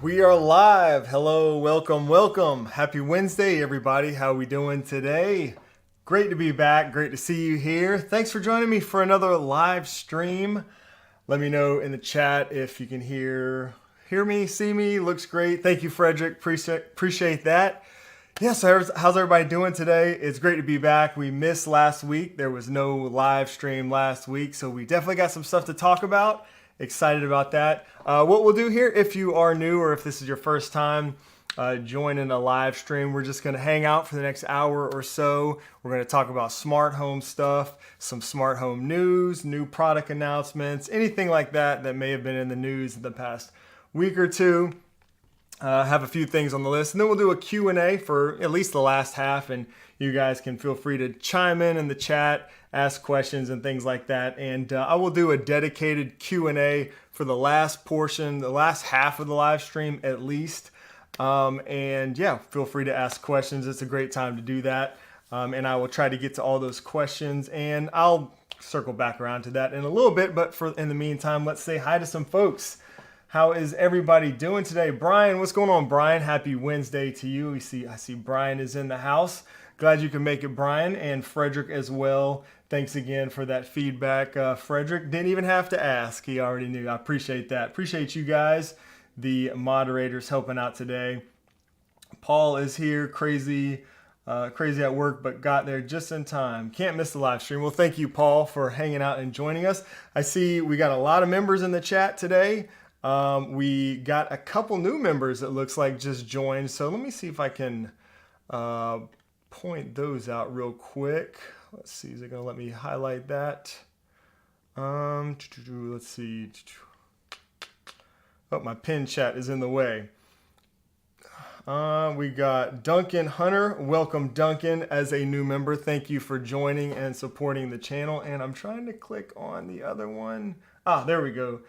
We are live. Hello, welcome, welcome. Happy Wednesday, everybody. How are we doing today? Great to be back. Great to see you here. Thanks for joining me for another live stream. Let me know in the chat if you can hear me, see me. Looks great. Thank you, Frederick. Appreciate that. Yeah, so how's everybody doing today? It's great to be back. We missed last week. There was no live stream last week, so we definitely got some stuff to talk about. Excited about that. What we'll do here, if you are new or if this is your first time joining a live stream, we're just going to hang out for the next hour or so. We're going to talk about smart home stuff, some smart home news, new product announcements, anything like that that may have been in the news in the past week or two. Have a few things on the list, and then we'll do a Q&A for at least the last half, and you guys can feel free to chime in the chat, ask questions and things like that. And I will do a dedicated Q&A for the last portion, the last half of the live stream at least. And yeah, feel free to ask questions. It's a great time to do that. And I will try to get to all those questions, and I'll circle back around to that in a little bit. But in the meantime, let's say hi to some folks. How is everybody doing today? Brian, what's going on, Brian? Happy Wednesday to you. I see Brian is in the house. Glad you can make it, Brian, and Frederick as well. Thanks again for that feedback. Frederick didn't even have to ask. He already knew. I appreciate that. Appreciate you guys, the moderators, helping out today. Paul is here, crazy at work, but got there just in time. Can't miss the live stream. Well, thank you, Paul, for hanging out and joining us. I see we got a lot of members in the chat today. We got a couple new members, it looks like, just joined. So let me see if I can point those out real quick. Let's see, is it going to let me highlight that? Let's see. Oh, my pin chat is in the way. We got Duncan Hunter. Welcome, Duncan, as a new member. Thank you for joining and supporting the channel. And I'm trying to click on the other one. There we go.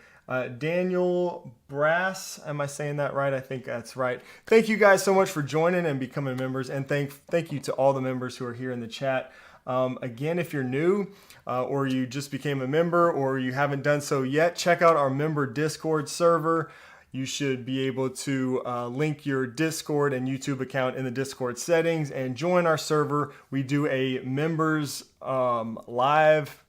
Daniel Brass, am I saying that right? I think that's right. Thank you guys so much for joining and becoming members, and thank you to all the members who are here in the chat. Again, if you're new or you just became a member or you haven't done so yet, check out our member Discord server. You should be able to link your Discord and YouTube account in the Discord settings and join our server. We do a members live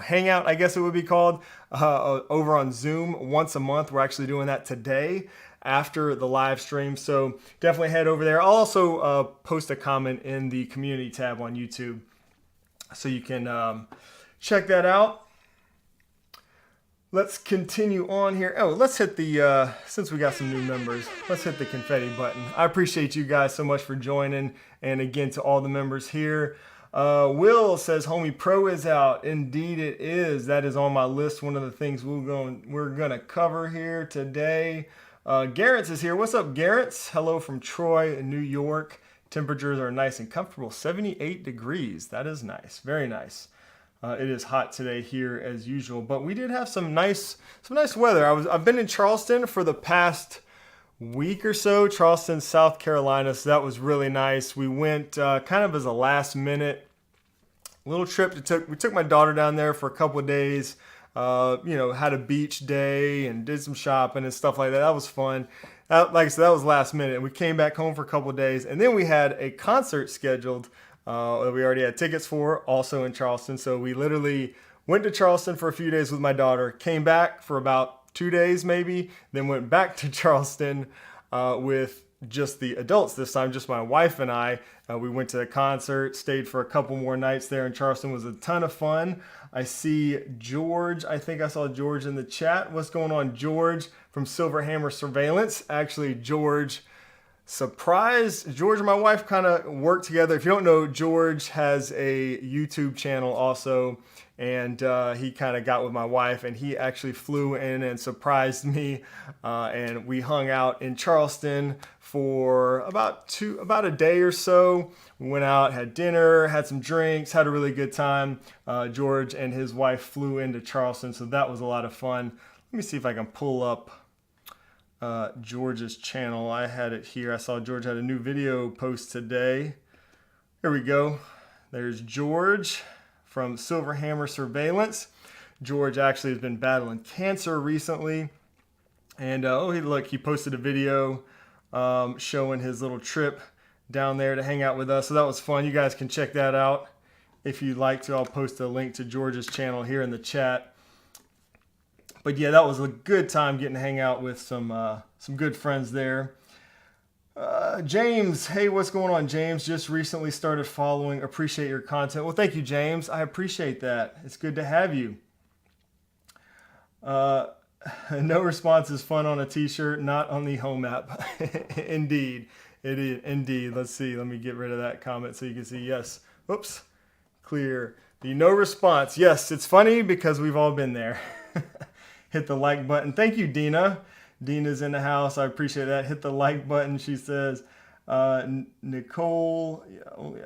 hangout, I guess it would be called, over on Zoom once a month. We're actually doing that today after the live stream, so definitely head over there. I'll also post a comment in the community tab on YouTube, so you can check that out. Let's continue on here. Oh, let's hit the, since we got some new members, let's hit the confetti button. I appreciate you guys so much for joining, and again, to all the members here. Will says Homey Pro is out. Indeed it is. That is on my list. One of the things we're gonna cover here today. Garrett's is here. What's up, Garrett's? Hello from Troy, New York. Temperatures are nice and comfortable. 78 degrees. That is nice. Very nice. It is hot today here as usual, but we did have some nice weather. I've been in Charleston for the past week or so, Charleston, South Carolina, so that was really nice. We went kind of as a last minute little trip. We took my daughter down there for a couple of days, had a beach day and did some shopping and stuff like that. That was fun. Like I said, that was last minute. We came back home for a couple of days, and then we had a concert scheduled that we already had tickets for, also in Charleston. So we literally went to Charleston for a few days with my daughter, came back for about 2 days maybe, then went back to Charleston with just the adults this time, just my wife and I. We went to the concert, stayed for a couple more nights there in Charleston. It was a ton of fun. I see George. I think I saw George in the chat. What's going on, George from Silver Hammer Surveillance? Actually, George, George and my wife kind of work together. If you don't know, George has a YouTube channel also, and he kind of got with my wife, and he actually flew in and surprised me, and we hung out in Charleston for about a day or so. We went out, had dinner, had some drinks, had a really good time. George and his wife flew into Charleston, so that was a lot of fun. Let me see if I can pull up George's channel. I had it here. I saw George had a new video post today. Here we go. There's George from Silver Hammer Surveillance. George actually has been battling cancer recently, And oh, look, he posted a video showing his little trip down there to hang out with us. So that was fun. You guys can check that out if you'd like to. I'll post a link to George's channel here in the chat. But yeah, that was a good time getting to hang out with some good friends there. James, hey, what's going on, James? Just recently started following. Appreciate your content. Well, thank you, James. I appreciate that. It's good to have you. No response is fun on a t-shirt, not on the home app. Indeed. It is indeed. Let's see. Let me get rid of that comment so you can see. Yes. Oops. Clear. The no response. Yes, it's funny because we've all been there. Hit the like button. Thank you, Dina. Dina's in the house. I appreciate that. Hit the like button. She says, Nicole.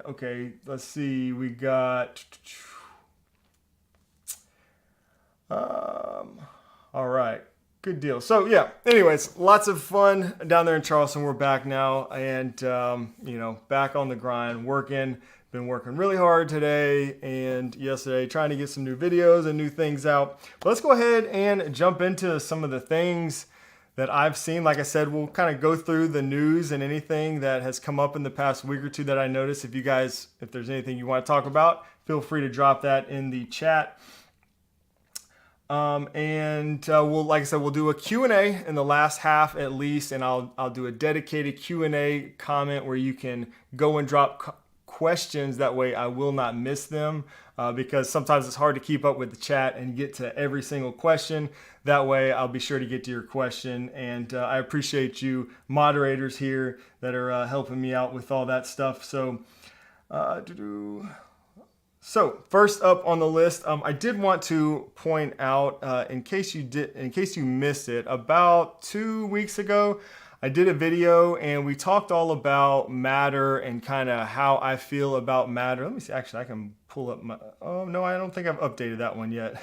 Okay. Let's see. We got... all right, good deal. So yeah, anyways, lots of fun down there in Charleston. We're back now, and you know, back on the grind, working. Been working really hard today and yesterday, trying to get some new videos and new things out. But let's go ahead and jump into some of the things that I've seen. Like I said, we'll kind of go through the news and anything that has come up in the past week or two that I noticed. If there's anything you want to talk about, feel free to drop that in the chat. We'll, like I said, we'll do a Q&A in the last half at least, and I'll do a dedicated Q&A comment where you can go and drop questions. That way I will not miss them, because sometimes it's hard to keep up with the chat and get to every single question. That way I'll be sure to get to your question, and I appreciate you moderators here that are helping me out with all that stuff. So first up on the list, I did want to point out, in case you missed it, about 2 weeks ago, I did a video and we talked all about Matter and kind of how I feel about Matter. Let me see. Actually, I can pull up my. Oh no, I don't think I've updated that one yet.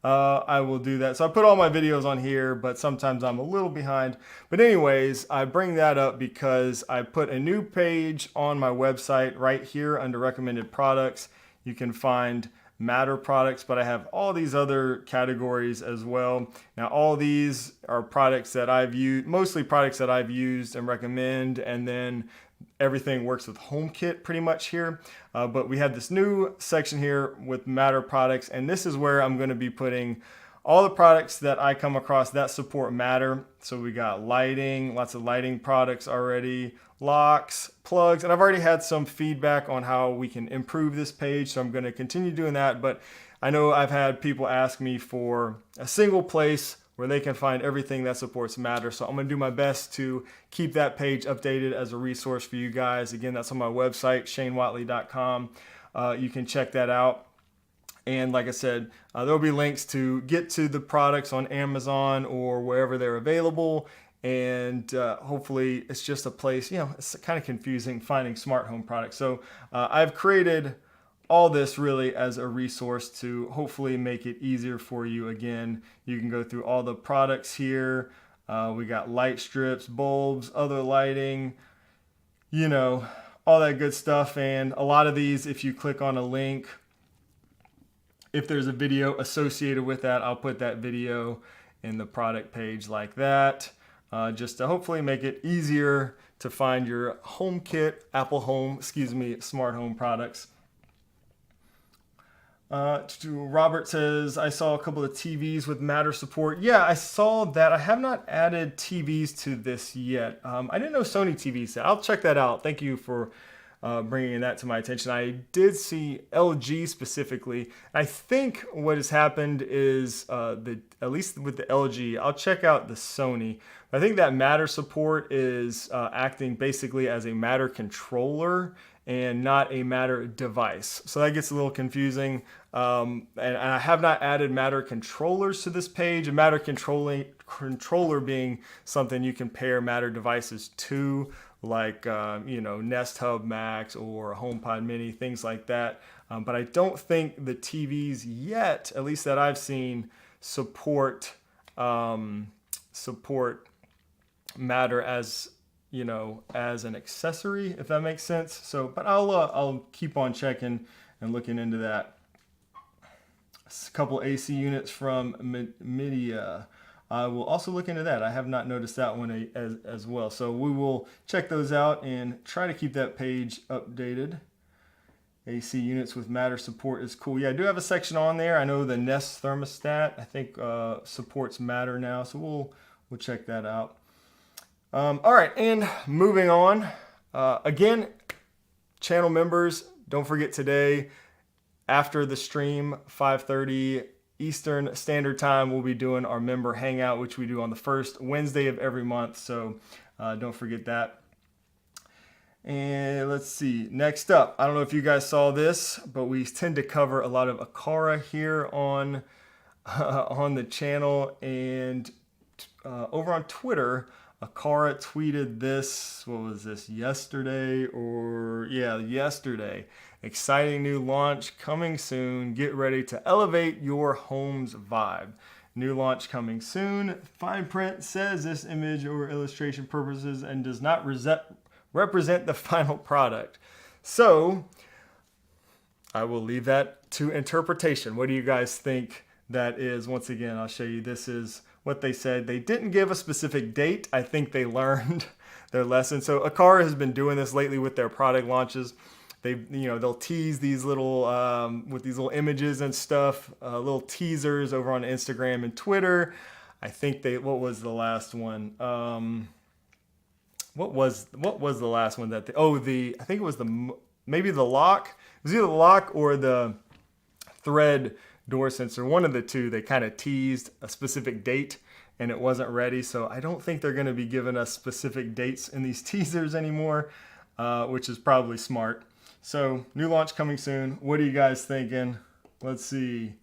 I will do that. So I put all my videos on here, but sometimes I'm a little behind. But anyways, I bring that up because I put a new page on my website right here under recommended products. You can find Matter products, but I have all these other categories as well. Now, all these are products that I've used, mostly products that I've used and recommend, and then everything works with Homekit pretty much here. But we have this new section here with Matter products, and this is where I'm going to be putting all the products that I come across that support Matter. So we got lighting, lots of lighting products already, locks, plugs, and I've already had some feedback on how we can improve this page, so I'm going to continue doing that. But I know I've had people ask me for a single place where they can find everything that supports Matter, so I'm going to do my best to keep that page updated as a resource for you guys. Again, that's on my website, ShaneWhatley.com. You can check that out. And like I said, there'll be links to get to the products on Amazon or wherever they're available. And hopefully it's just a place, you know, it's kind of confusing finding smart home products. So I've created all this really as a resource to hopefully make it easier for you. Again, you can go through all the products here. We got light strips, bulbs, other lighting, you know, all that good stuff. And a lot of these, if you click on a link, if there's a video associated with that, I'll put that video in the product page like that, just to hopefully make it easier to find your HomeKit, smart home products. Robert says, I saw a couple of TVs with Matter support. Yeah, I saw that. I have not added TVs to this yet. I didn't know Sony TVs said. I'll check that out. Thank you for bringing that to my attention. I did see LG specifically. I think what has happened is, at least with the LG, I'll check out the Sony. I think that Matter support is acting basically as a Matter controller and not a Matter device. So that gets a little confusing. And I have not added Matter controllers to this page. A Matter controller being something you can pair Matter devices to, like Nest Hub Max or HomePod Mini, things like that. But I don't think the TVs yet, at least that I've seen, support Matter as as an accessory, if that makes sense. So, but I'll keep on checking and looking into that. A couple AC units from Media. I will also look into that. I have not noticed that one as well. So we will check those out and try to keep that page updated. AC units with Matter support is cool. Yeah, I do have a section on there. I know the Nest thermostat, I think, supports Matter now. So we'll check that out. All right, and moving on. Again, channel members, don't forget today, after the stream, 5:30 Eastern Standard Time, we'll be doing our member hangout, which we do on the first Wednesday of every month. So don't forget that. And let's see, next up, I don't know if you guys saw this, but we tend to cover a lot of Aqara here on the channel. And over on Twitter, Aqara tweeted this, what was this, yesterday? Yesterday. Exciting new launch coming soon. Get ready to elevate your home's vibe. New launch coming soon. Fine print says this image or illustration purposes and does not represent the final product. So I will leave that to interpretation. What do you guys think that is? Once again, I'll show you. This is what they said. They didn't give a specific date. I think they learned their lesson. So Aqara has been doing this lately with their product launches. They'll tease these little with these little images and stuff, little teasers over on Instagram and Twitter. I think what was the last one? What was the last one that I think it was maybe the lock. It was either the lock or the thread door sensor. One of the two. They kind of teased a specific date and it wasn't ready. So I don't think they're going to be giving us specific dates in these teasers anymore, which is probably smart. So new launch coming soon. What are you guys thinking? Let's see.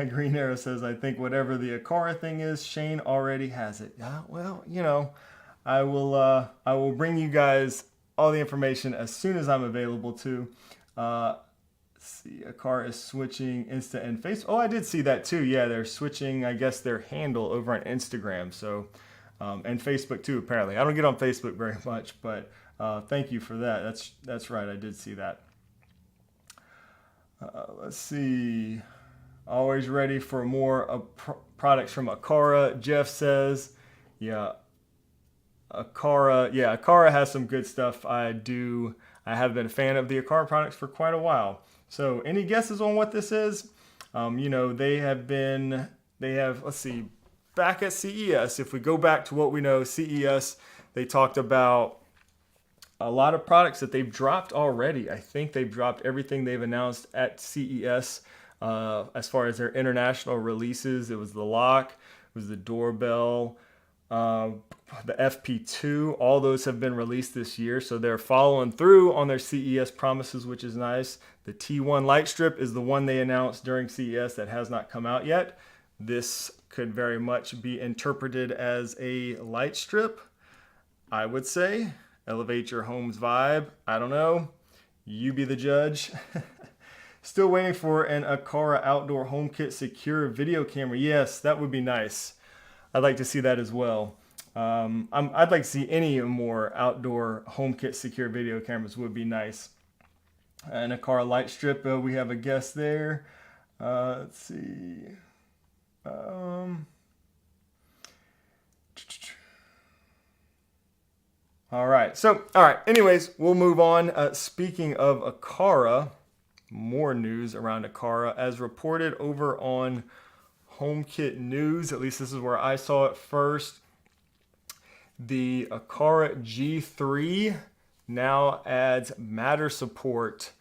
Green Arrow says, I think whatever the Aqara thing is, Shane already has it. Yeah, well, I will bring you guys all the information as soon as I'm available to. Let's see, Aqara is switching Insta and Facebook. Oh, I did see that too. Yeah, they're switching, I guess, their handle over on Instagram. So, and Facebook too, apparently. I don't get on Facebook very much, but thank you for that. That's right. I did see that. Let's see. Always ready for more products from Aqara. Jeff says, yeah, Aqara has some good stuff. I have been a fan of the Aqara products for quite a while. So any guesses on what this is? They have, let's see, back at CES, if we go back to what we know, CES, they talked about a lot of products that they've dropped already. I think they've dropped everything they've announced at CES. As far as their international releases, it was the lock, it was the doorbell, the FP2, all those have been released this year. So they're following through on their CES promises, which is nice. The T1 light strip is the one they announced during CES that has not come out yet. This could very much be interpreted as a light strip, I would say. Elevate your home's vibe. I don't know. You be the judge. Still waiting for an Aqara outdoor HomeKit secure video camera. Yes, that would be nice. I'd like to see that as well. I'd like to see any more outdoor HomeKit secure video cameras would be nice. An Aqara light strip, we have a guest there. Let's see. All right. Anyways, we'll move on. Speaking of Aqara, more news around Aqara as reported over on HomeKit News. At least this is where I saw it first. The Aqara G3 now adds Matter support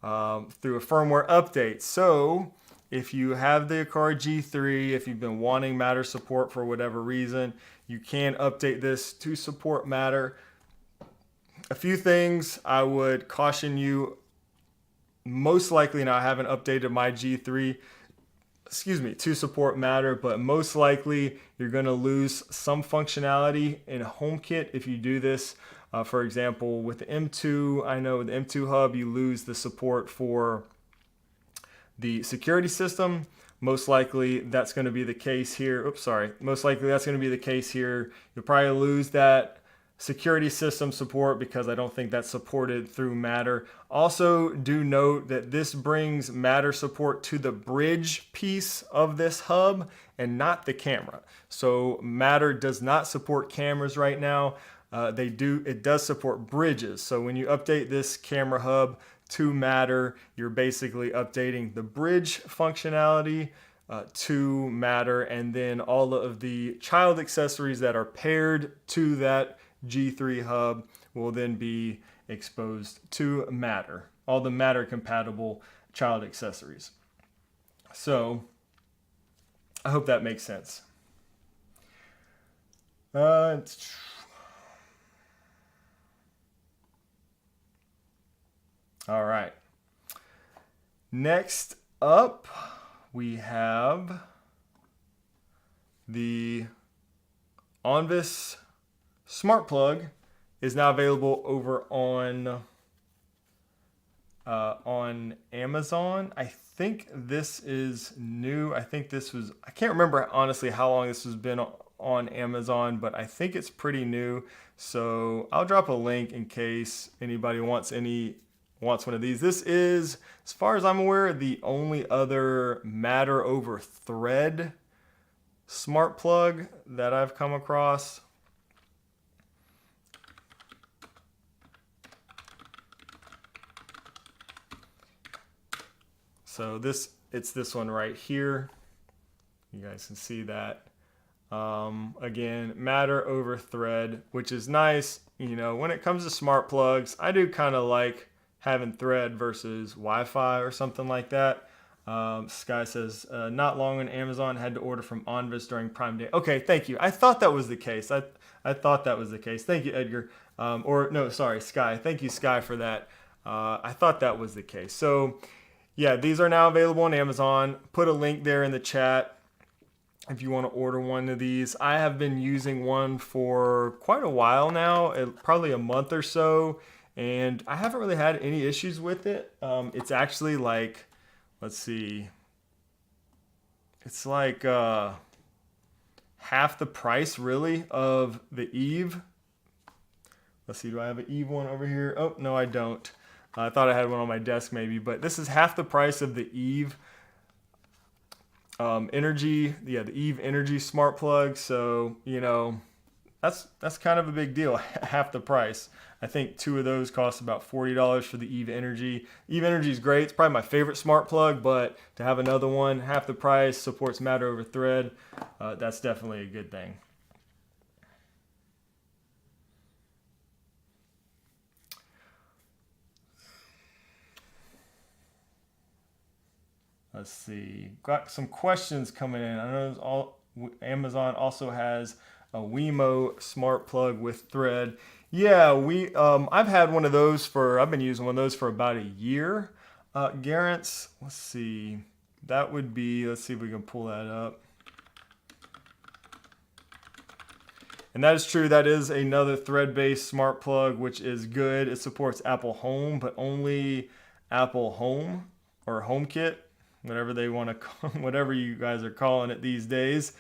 through a firmware update. So if you have the Aqara G3, if you've been wanting Matter support for whatever reason, you can update this to support Matter. A few things I would caution you. Most likely, now I haven't updated my G3, to support Matter, but most likely you're going to lose some functionality in HomeKit if you do this. For example, with the M2, I know with the M2 hub, you lose the support for the security system. Most likely that's going to be the case here. Most likely that's going to be the case here. You'll probably lose that security system support because I don't think that's supported through Matter. Also, do note that this brings Matter support to the bridge piece of this hub and not the camera. So Matter does not support cameras right now. It does support bridges. So when you update this camera hub to Matter, you're basically updating the bridge functionality to Matter, and then all of the child accessories that are paired to that G3 hub will then be exposed to Matter, all the Matter compatible child accessories. So I hope that makes sense. All right. Next up, we have the Onvis smart plug is now available over on Amazon. I think this is new. I can't remember honestly how long this has been on Amazon, but I think it's pretty new. So I'll drop a link in case anybody wants one of these. This is, as far as I'm aware, the only other Matter over Thread smart plug that I've come across. So it's this one right here. You guys can see that. Again, Matter over Thread, which is nice. You know, when it comes to smart plugs, I do kind of like having Thread versus Wi-Fi or something like that. Sky says, not long on Amazon, had to order from Onvis during Prime Day. Okay, thank you. I thought that was the case. I thought that was the case. Thank you, Edgar. Or no, sorry, Sky. Thank you, Sky, for that. I thought that was the case. So yeah, these are now available on Amazon. Put a link there in the chat if you want to order one of these. I have been using one for quite a while now, probably a month or so, and I haven't really had any issues with it. It's actually like, let's see, it's like half the price really of the Eve. Let's see, do I have an Eve one over here? Oh, no, I don't. I thought I had one on my desk maybe, but this is half the price of the Eve Energy, the Eve Energy smart plug. So, you know, that's kind of a big deal, half the price. I think two of those cost about $40 for the Eve Energy. Eve Energy is great. It's probably my favorite smart plug, but to have another one, half the price, supports Matter over Thread, that's definitely a good thing. Let's see. Got some questions coming in. I know Amazon also has a Wemo smart plug with Thread. Yeah, I've had one of those I've been using one of those for about a year. Garance, let's see. That would be, let's see if we can pull that up. And that is true. That is another Thread-based smart plug, which is good. It supports Apple Home, but only Apple Home or Homekit, whatever they want to call, whatever you guys are calling it these days.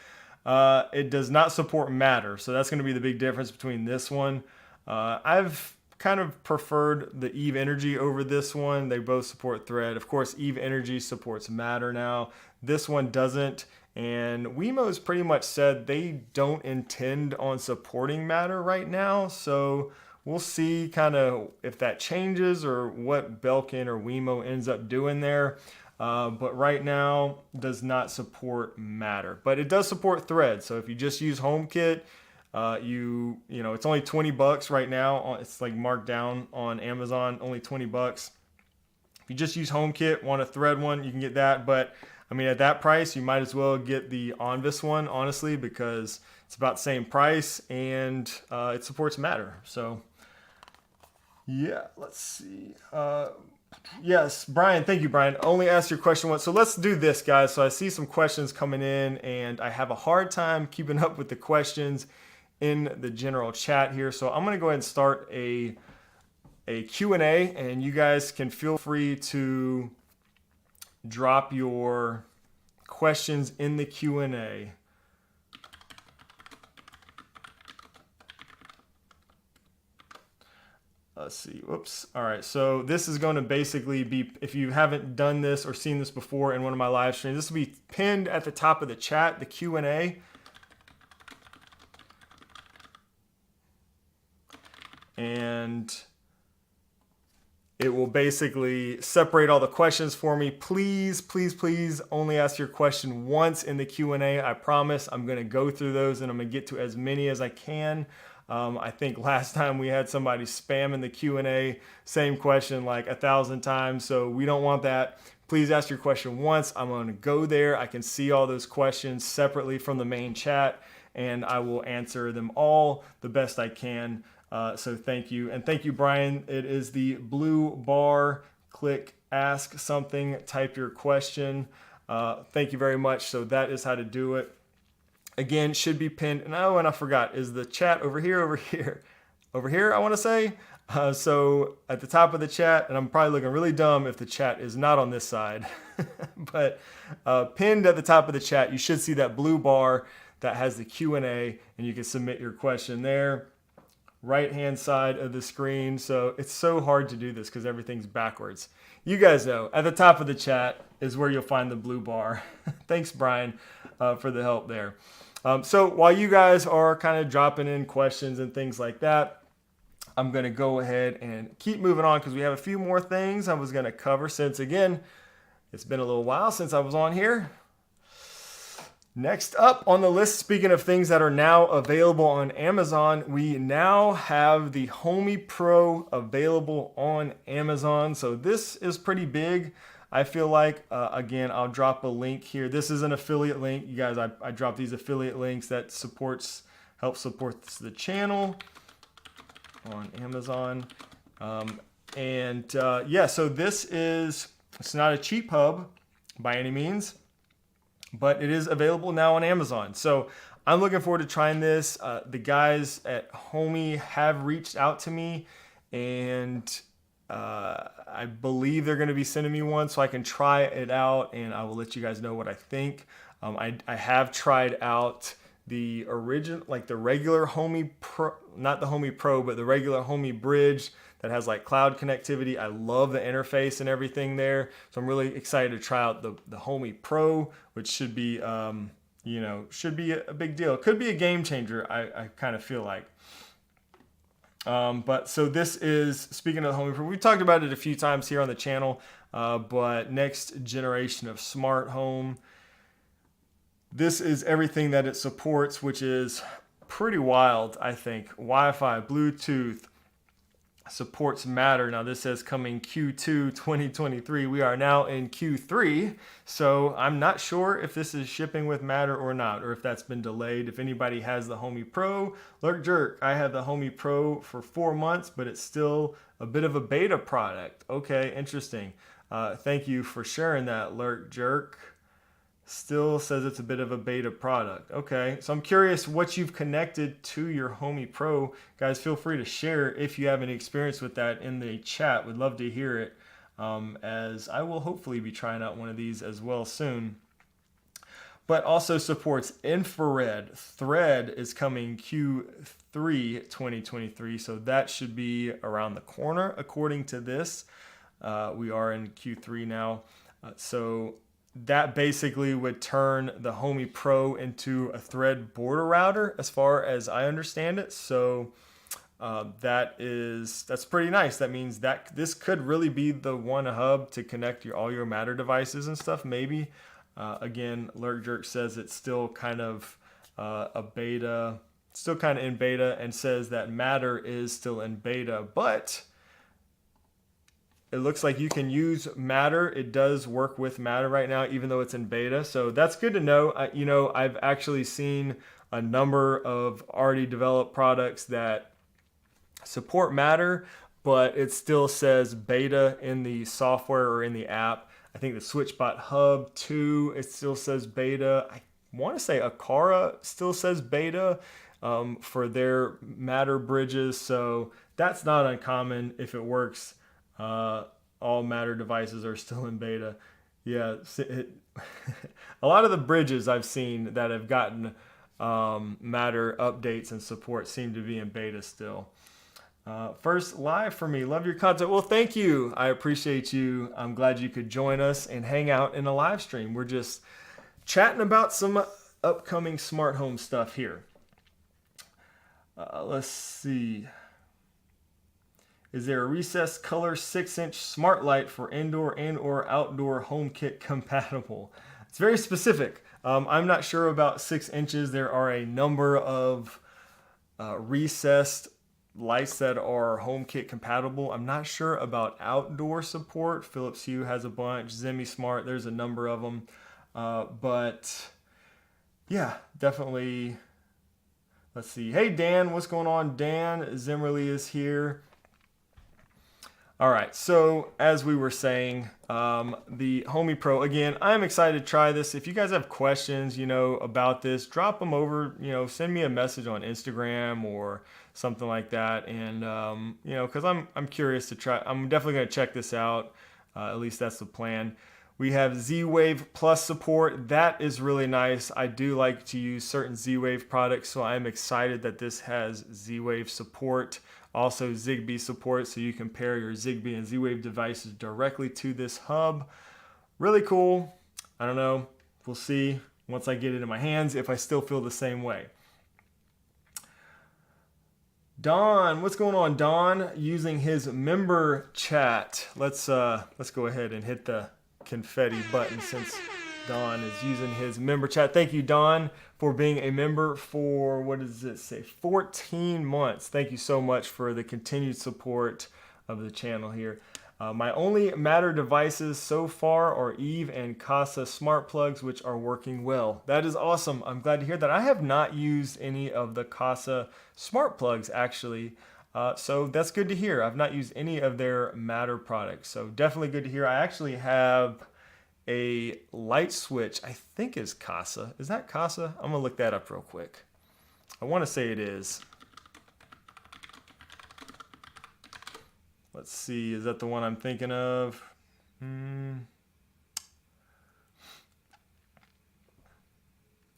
It does not support Matter, so that's going to be the big difference between this one. I've kind of preferred the Eve Energy over this one. They both support Thread. Of course, Eve Energy supports Matter now. This one doesn't, and Wemo's pretty much said they don't intend on supporting Matter right now, so we'll see kind of if that changes or what Belkin or Wemo ends up doing there. But right now does not support Matter, but it does support Thread. So if you just use HomeKit, you know it's only $20 right now. It's like marked down on Amazon, only $20. If you just use HomeKit, want a Thread one, you can get that. But I mean, at that price, you might as well get the Onvis one, honestly, because it's about the same price and it supports Matter. So yeah, let's see. Yes, Brian, thank you, Brian. Only ask your question once. So let's do this, guys. So I see some questions coming in, and I have a hard time keeping up with the questions in the general chat here. So I'm going to go ahead and start a Q&A, and you guys can feel free to drop your questions in the Q&A. let's see, whoops. All right, so this is going to basically be, if you haven't done this or seen this before in one of my live streams, this will be pinned at the top of the chat, the Q&A. And it will basically separate all the questions for me. Please, please, please only ask your question once in the Q&A. I promise I'm going to go through those and I'm going to get to as many as I can. I think last time we had somebody spamming the Q&A, same question like 1,000 times. So we don't want that. Please ask your question once. I'm going to go there. I can see all those questions separately from the main chat and I will answer them all the best I can. So thank you. And thank you, Brian. It is the blue bar. Click ask something, type your question. Thank you very much. So that is how to do it. Again, should be pinned. And oh, and I forgot, is the chat over here, over here, I want to say. So at the top of the chat, and I'm probably looking really dumb if the chat is not on this side, but pinned at the top of the chat, you should see that blue bar that has the Q&A and you can submit your question there. Right hand side of the screen. So it's so hard to do this because everything's backwards. You guys know at the top of the chat is where you'll find the blue bar. Thanks, Brian, for the help there. So while you guys are kind of dropping in questions and things like that, I'm going to go ahead and keep moving on because we have a few more things I was going to cover since, again, it's been a little while since I was on here. Next up on the list, speaking of things that are now available on Amazon, we now have the Homey Pro available on Amazon. So this is pretty big. I feel like, again, I'll drop a link here. This is an affiliate link. You guys, I drop these affiliate links that help support the channel on Amazon. Yeah, so it's not a cheap hub by any means, but it is available now on Amazon. So I'm looking forward to trying this. The guys at Homey have reached out to me and I believe they're going to be sending me one so I can try it out and I will let you guys know what I think. I have tried out the original, like the regular Homey Pro, not the Homey Pro, but the regular Homey Bridge that has like cloud connectivity. I love the interface and everything there. So I'm really excited to try out the Homey Pro, which should be, should be a big deal. It could be a game changer, I kind of feel like. But so this is, speaking of the Homey Pro, we've talked about it a few times here on the channel, but next generation of smart home. This is everything that it supports, which is pretty wild, I think. Wi-Fi, Bluetooth, supports Matter. Now this says coming Q2 2023. We are now in Q3, so I'm not sure if this is shipping with Matter or not, or if that's been delayed. If anybody has the Homey Pro, Lurk Jerk, I had the Homey Pro for 4 months, but it's still a bit of a beta product. Okay, interesting. Thank you for sharing that, Lurk Jerk. Still says it's a bit of a beta product. Okay, so I'm curious what you've connected to your Homey Pro. Guys, feel free to share if you have any experience with that in the chat. Would love to hear it, as I will hopefully be trying out one of these as well soon. But also supports infrared. Thread is coming Q3 2023, so that should be around the corner according to this. We are in Q3 now, so that basically would turn the Homey Pro into a Thread border router as far as I understand it. So that's pretty nice. That means that this could really be the one hub to connect all your Matter devices and stuff, maybe. Again, Lurk Jerk says it's still kind of a beta, still kind of in beta, and says that Matter is still in beta, but it looks like you can use Matter. It does work with Matter right now, even though it's in beta. So that's good to know. I've actually seen a number of already developed products that support Matter, but it still says beta in the software or in the app. I think the SwitchBot Hub 2, it still says beta. I want to say Aqara still says beta for their Matter bridges. So that's not uncommon if it works. All Matter devices are still in beta. Yeah, a lot of the bridges I've seen that have gotten Matter updates and support seem to be in beta still. First live for me. Love your content. Well, thank you. I appreciate you. I'm glad you could join us and hang out in a live stream. We're just chatting about some upcoming smart home stuff here. Let's see. Is there a recessed color 6-inch smart light for indoor and or outdoor HomeKit compatible? It's very specific. I'm not sure about 6 inches. There are a number of recessed lights that are HomeKit compatible. I'm not sure about outdoor support. Philips Hue has a bunch. Zemi Smart, there's a number of them. But yeah, definitely. Let's see. Hey, Dan, what's going on? Dan Zimmerly is here. All right, so as we were saying, the Homey Pro, again, I'm excited to try this. If you guys have questions, about this, drop them over, send me a message on Instagram or something like that. And, because I'm curious to try, I'm definitely going to check this out. At least that's the plan. We have Z-Wave Plus support. That is really nice. I do like to use certain Z-Wave products, so I'm excited that this has Z-Wave support. Also Zigbee support, so you can pair your Zigbee and Z-Wave devices directly to this hub. Really cool. I don't know. We'll see once I get it in my hands if I still feel the same way. Don, what's going on? Don using his member chat. Let's go ahead and hit the confetti button since Don is using his member chat. Thank you, Don, for being a member for, what does it say, 14 months. Thank you so much for the continued support of the channel here. My only Matter devices so far are Eve and Casa smart plugs, which are working well. That is awesome. I'm glad to hear that. I have not used any of the Casa smart plugs, actually. So that's good to hear. I've not used any of their Matter products. So definitely good to hear. I actually have a light switch, I think is Casa. Is that Casa? I'm gonna look that up real quick. I want to say it is. Let's see, is that the one I'm thinking of?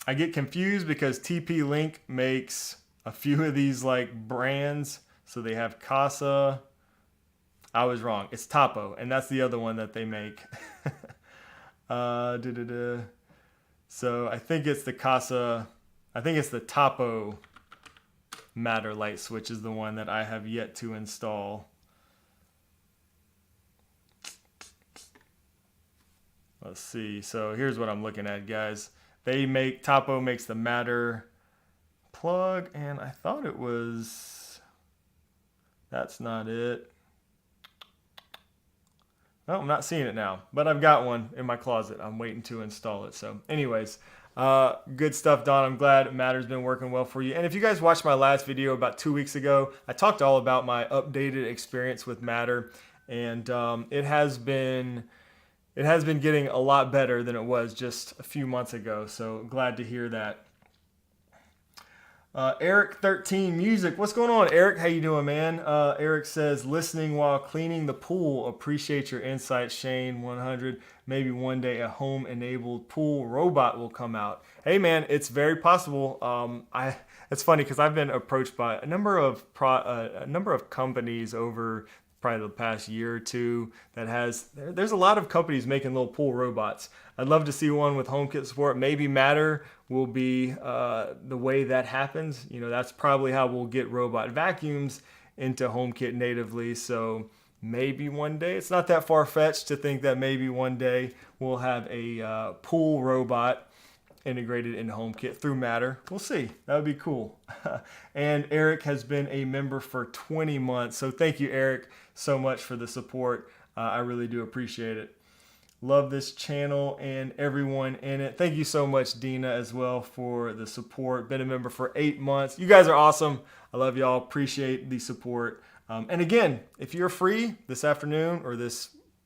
I get confused because TP-Link makes a few of these like brands. So they have Casa. I was wrong. It's Topo, and that's the other one that they make. So I think it's the Casa. I think it's the Topo Matter light switch is the one that I have yet to install. Let's see. So here's what I'm looking at, guys. Topo makes the Matter plug, and I thought it was, that's not it. No, I'm not seeing it now, but I've got one in my closet. I'm waiting to install it. So anyways, good stuff, Don. I'm glad Matter's been working well for you. And if you guys watched my last video about 2 weeks ago, I talked all about my updated experience with Matter, and it has been getting a lot better than it was just a few months ago. So glad to hear that. Eric 13 Music. What's going on, Eric? How you doing, man? Eric says, listening while cleaning the pool. Appreciate your insights, Shane 100. Maybe one day a home-enabled pool robot will come out. Hey, man, it's very possible. It's funny because I've been approached by a number of companies over probably the past year or two there's a lot of companies making little pool robots. I'd love to see one with HomeKit support. Maybe Matter will be the way that happens. That's probably how we'll get robot vacuums into HomeKit natively. So maybe one day, it's not that far-fetched to think that maybe one day we'll have a pool robot integrated into HomeKit through Matter. We'll see. That would be cool. And Eric has been a member for 20 months. So thank you, Eric, so much for the support. I really do appreciate it. Love this channel and everyone in it. Thank you so much, Dina, as well, for the support. Been a member for 8 months. You guys are awesome. I love y'all. Appreciate the support. And again, if you're free this afternoon or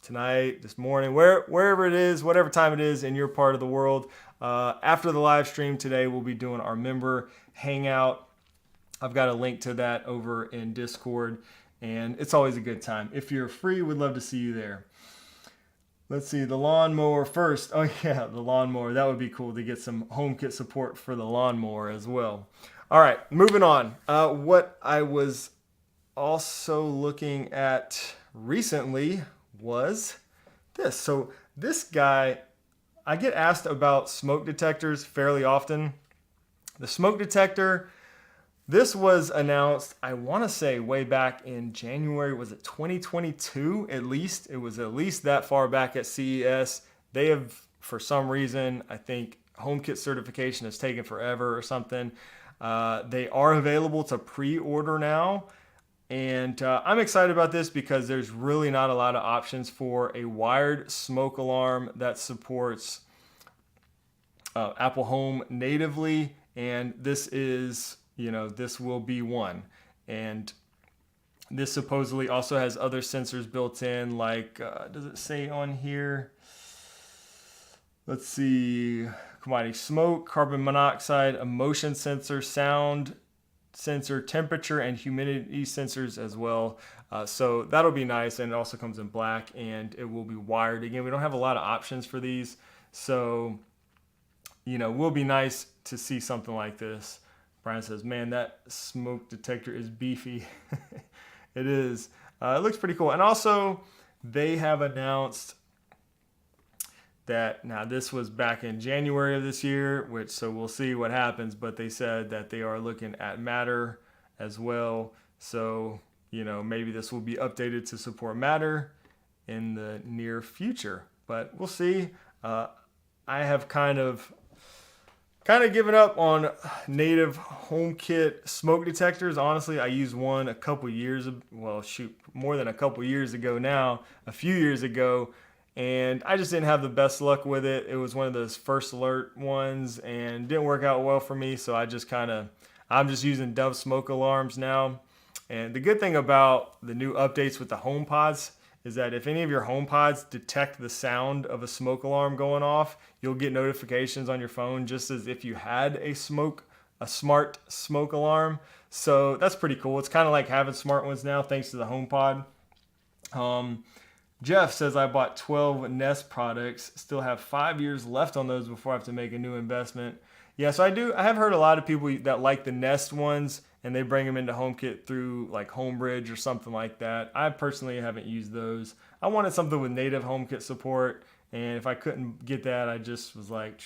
tonight, this morning, wherever it is, whatever time it is in your part of the world, after the live stream today, we'll be doing our member hangout. I've got a link to that over in Discord, and it's always a good time. If you're free, we'd love to see you there. Let's see, the lawnmower first. Oh yeah, the lawnmower. That would be cool to get some HomeKit support for the lawnmower as well. All right, moving on. What I was also looking at recently was this. So this guy, I get asked about smoke detectors fairly often. The smoke detector, this was announced, I want to say way back in January, was it 2022 at least? It was at least that far back at CES. They have, for some reason, I think Homekit certification has taken forever or something. They are available to pre-order now. And I'm excited about this because there's really not a lot of options for a wired smoke alarm that supports Apple Home natively. And this is, this will be one. And this supposedly also has other sensors built in, like, does it say on here? Let's see, commodity smoke, carbon monoxide, a motion sensor, sound sensor, temperature, and humidity sensors as well. So that'll be nice, and it also comes in black, and it will be wired. Again, we don't have a lot of options for these, so, will be nice to see something like this. Brian says, man, that smoke detector is beefy. It is. It looks pretty cool. And also, they have announced that, now this was back in January of this year, so we'll see what happens, but they said that they are looking at Matter as well. So, maybe this will be updated to support Matter in the near future, but we'll see. I have kind of given up on native HomeKit smoke detectors. Honestly, I used one a couple years, more than a couple years ago now, a few years ago, and I just didn't have the best luck with it. It was one of those first alert ones and didn't work out well for me. So I'm just using Dove smoke alarms now. And the good thing about the new updates with the HomePods is that if any of your HomePods detect the sound of a smoke alarm going off, you'll get notifications on your phone just as if you had a smart smoke alarm. So that's pretty cool. It's kind of like having smart ones now thanks to the HomePod. Jeff says, I bought 12 Nest products, still have 5 years left on those before I have to make a new investment. Yeah, so I have heard a lot of people that like the Nest ones, and they bring them into HomeKit through like Homebridge or something like that. I personally haven't used those. I wanted something with native HomeKit support, and if I couldn't get that, I just was like,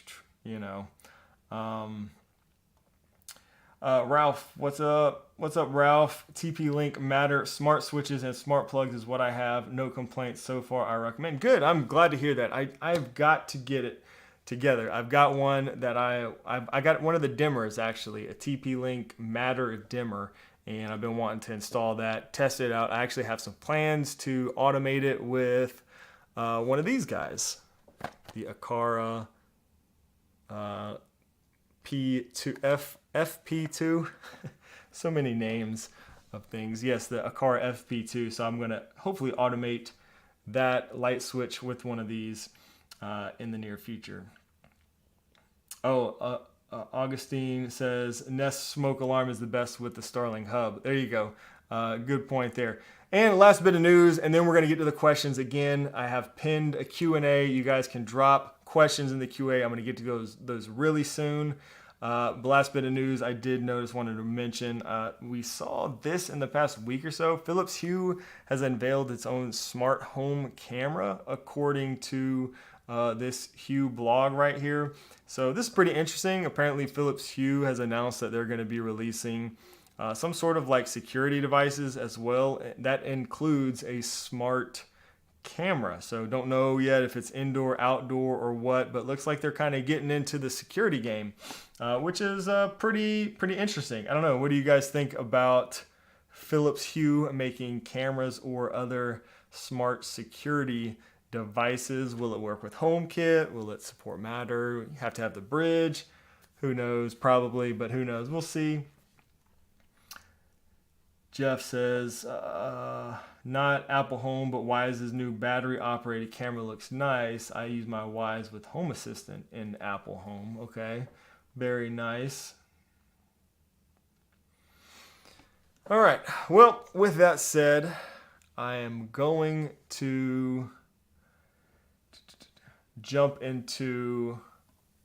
Ralph, what's up? What's up, Ralph? TP-Link, Matter, smart switches, and smart plugs is what I have. No complaints so far. I recommend. Good. I'm glad to hear that. I've got to get it together. I've got one that I got one of the dimmers, actually, a TP-Link Matter dimmer, and I've been wanting to install that, test it out. I actually have some plans to automate it with one of these guys, the Aqara FP2. So many names of things. Yes, the Aqara FP2. So I'm going to hopefully automate that light switch with one of these in the near future. Augustine says Nest smoke alarm is the best with the Starling hub. There you go. Good point there. And last bit of news, and then we're going to get to the questions again. I have pinned a Q&A. You guys can drop questions in the QA. I'm going to get to those really soon. The last bit of news I wanted to mention, we saw this in the past week or so. Philips Hue has unveiled its own smart home camera, according to this Hue blog right here. So this is pretty interesting. Apparently Philips Hue has announced that they're going to be releasing some sort of like security devices as well. That includes a smart camera. So don't know yet if it's indoor, outdoor, or what, but looks like they're kind of getting into the security game, which is pretty interesting. I don't know. What do you guys think about Philips Hue making cameras or other smart security devices? Will it work with HomeKit? Will it support Matter? You have to have the bridge. Who knows? Probably, but who knows? We'll see. Jeff says, not Apple Home, but Wise's new battery-operated camera looks nice. I use my Wise with Home Assistant in Apple Home. Okay, very nice. All right, well, with that said, I am going to jump into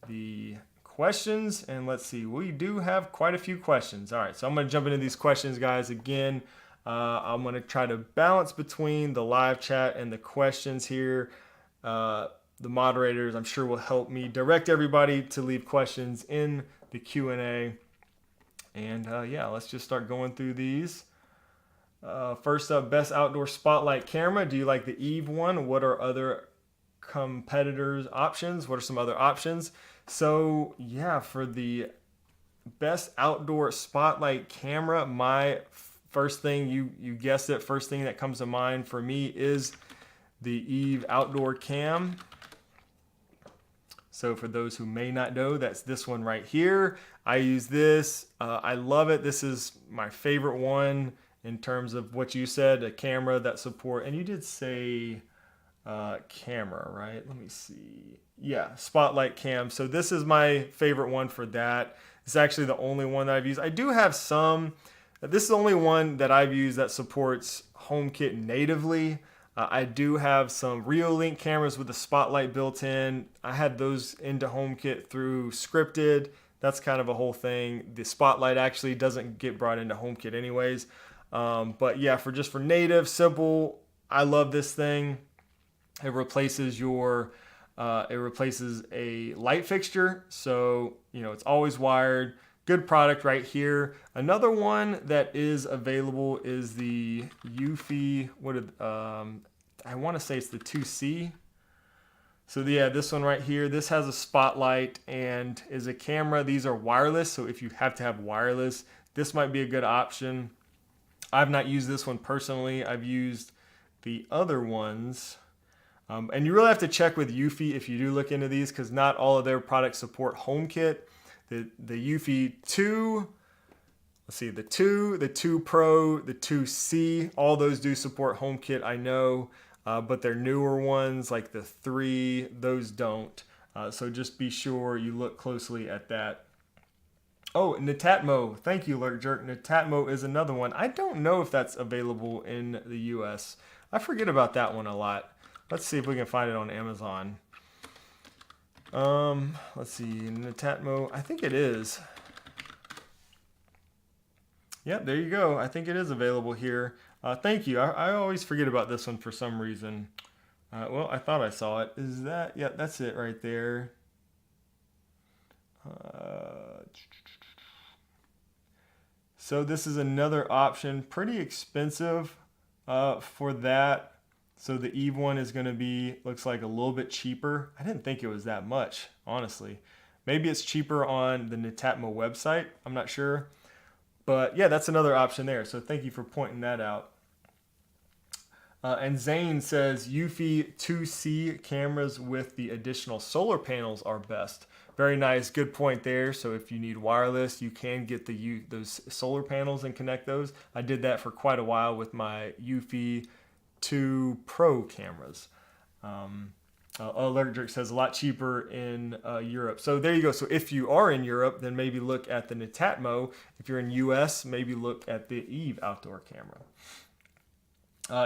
the questions, and let's see, we do have quite a few questions. All right, so I'm going to jump into these questions, guys. Again, I'm going to try to balance between the live chat and the questions here. The moderators, I'm sure, will help me direct everybody to leave questions in the Q&A. And yeah, let's just start going through these. First up, best outdoor spotlight camera. Do you like the Eve one? What are other competitors' options? What are some other options? So yeah, for the best outdoor spotlight camera, my first thing, you guessed it, first thing that comes to mind for me is the Eve Outdoor Cam. So for those who may not know, that's this one right here. I use this. I love it. This is my favorite one in terms of what you said, a camera that support, and you did say camera, right? Let me see. Yeah, spotlight cam. So this is my favorite one for that. It's actually the only one that I've used. I do have some. This is the only one that I've used that supports Homekit natively. I do have some Reolink cameras with the spotlight built in. I had those into HomeKit through scripted. That's kind of a whole thing. The spotlight actually doesn't get brought into HomeKit anyways. But yeah, for native, simple, I love this thing. It replaces a light fixture. So, it's always wired. Good product right here. Another one that is available is the Eufy. I want to say it's the 2C. So yeah, this one right here. This has a spotlight and is a camera. These are wireless. So if you have to have wireless, this might be a good option. I've not used this one personally. I've used the other ones. And you really have to check with Eufy if you do look into these, because not all of their products support HomeKit. The Eufy 2, let's see, the 2 Pro, the 2C, all those do support HomeKit, I know, but their newer ones like the 3, those don't. So just be sure you look closely at that. Oh, Netatmo, thank you, Lurk Jerk. Netatmo is another one. I don't know if that's available in the US. I forget about that one a lot. Let's see if we can find it on Amazon. Let's see, Netatmo, I think it is. Yep, there you go. I think it is available here. Thank you. I always forget about this one for some reason. Well, I thought I saw it. Is that? Yeah, that's it right there. So this is another option. Pretty expensive for that. So the Eve one is going to be, looks like a little bit cheaper. I didn't think it was that much, honestly. Maybe it's cheaper on the Netatmo website. I'm not sure. But yeah, that's another option there. So thank you for pointing that out. And Zane says Eufy 2C cameras with the additional solar panels are best. Very nice. Good point there. So if you need wireless, you can get those solar panels and connect those. I did that for quite a while with my Eufy 2 Pro cameras. Electric says a lot cheaper in Europe. So there you go. So if you are in Europe, then maybe look at the Netatmo. If you're in US, maybe look at the Eve outdoor camera.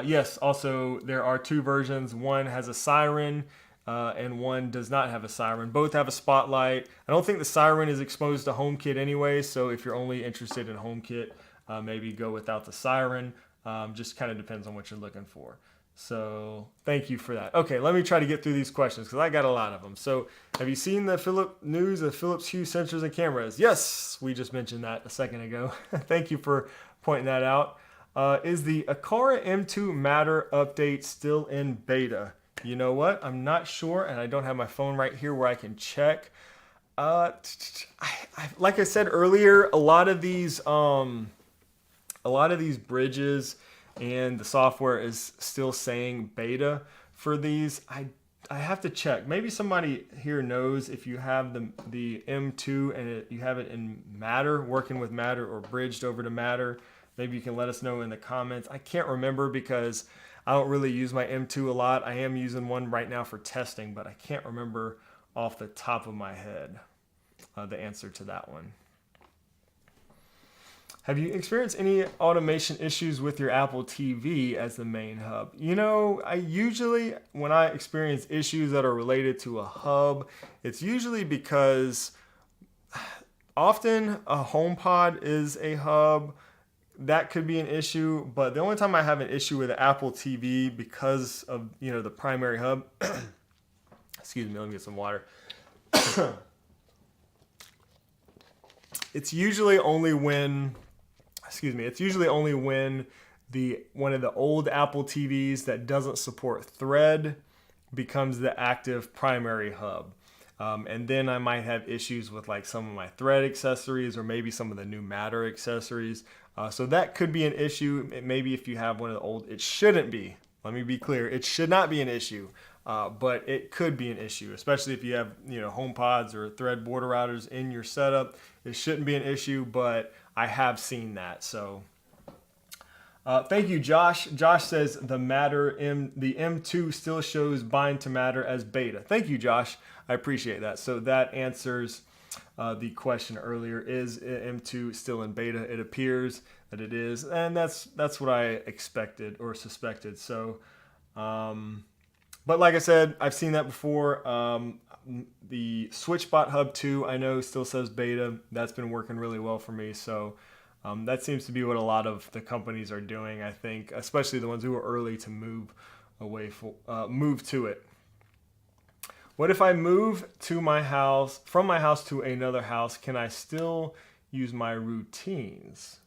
Yes, also there are 2 versions. One has a siren and one does not have a siren. Both have a spotlight. I don't think the siren is exposed to HomeKit anyway, so if you're only interested in HomeKit, maybe go without the siren. Just kind of depends on what you're looking for. So thank you for that. Okay, let me try to get through these questions because I got a lot of them. So have you seen the news of Philips Hue sensors and cameras? Yes, we just mentioned that a second ago. Thank you for pointing that out. Is the Aqara M2 Matter update still in beta? You know what? I'm not sure, and I don't have my phone right here where I can check. Like I said earlier, a lot of these bridges and the software is still saying beta for these. I have to check. Maybe somebody here knows if you have the M2 and you have it in Matter, working with Matter or bridged over to Matter. Maybe you can let us know in the comments. I can't remember because I don't really use my M2 a lot. I am using one right now for testing, but I can't remember off the top of my head the answer to that one. Have you experienced any automation issues with your Apple TV as the main hub? You know, when I experience issues that are related to a hub, it's usually because often a HomePod is a hub. that could be an issue, but the only time I have an issue with the Apple TV because of, the primary hub, excuse me, let me get some water. It's usually only when, one of the old Apple TVs that doesn't support Thread becomes the active primary hub. And then I might have issues with like some of my Thread accessories or maybe some of the new Matter accessories. So that could be an issue. Maybe if you have one of the old, it shouldn't be. Let me be clear. It should not be an issue, but it could be an issue, especially if you have, HomePods or Thread border routers in your setup. It shouldn't be an issue, but I have seen that. So thank you, Josh. Josh says the M2 still shows bind to Matter as beta. Thank you, Josh. I appreciate that. So that answers the question earlier. Is M2 still in beta? It appears that it is, and that's what I expected or suspected. So, but like I said, I've seen that before. The SwitchBot Hub 2, I know, still says beta. That's been working really well for me. So that seems to be what a lot of the companies are doing, I think, especially the ones who are early to move to it. What if I move from my house to another house? Can I still use my routines?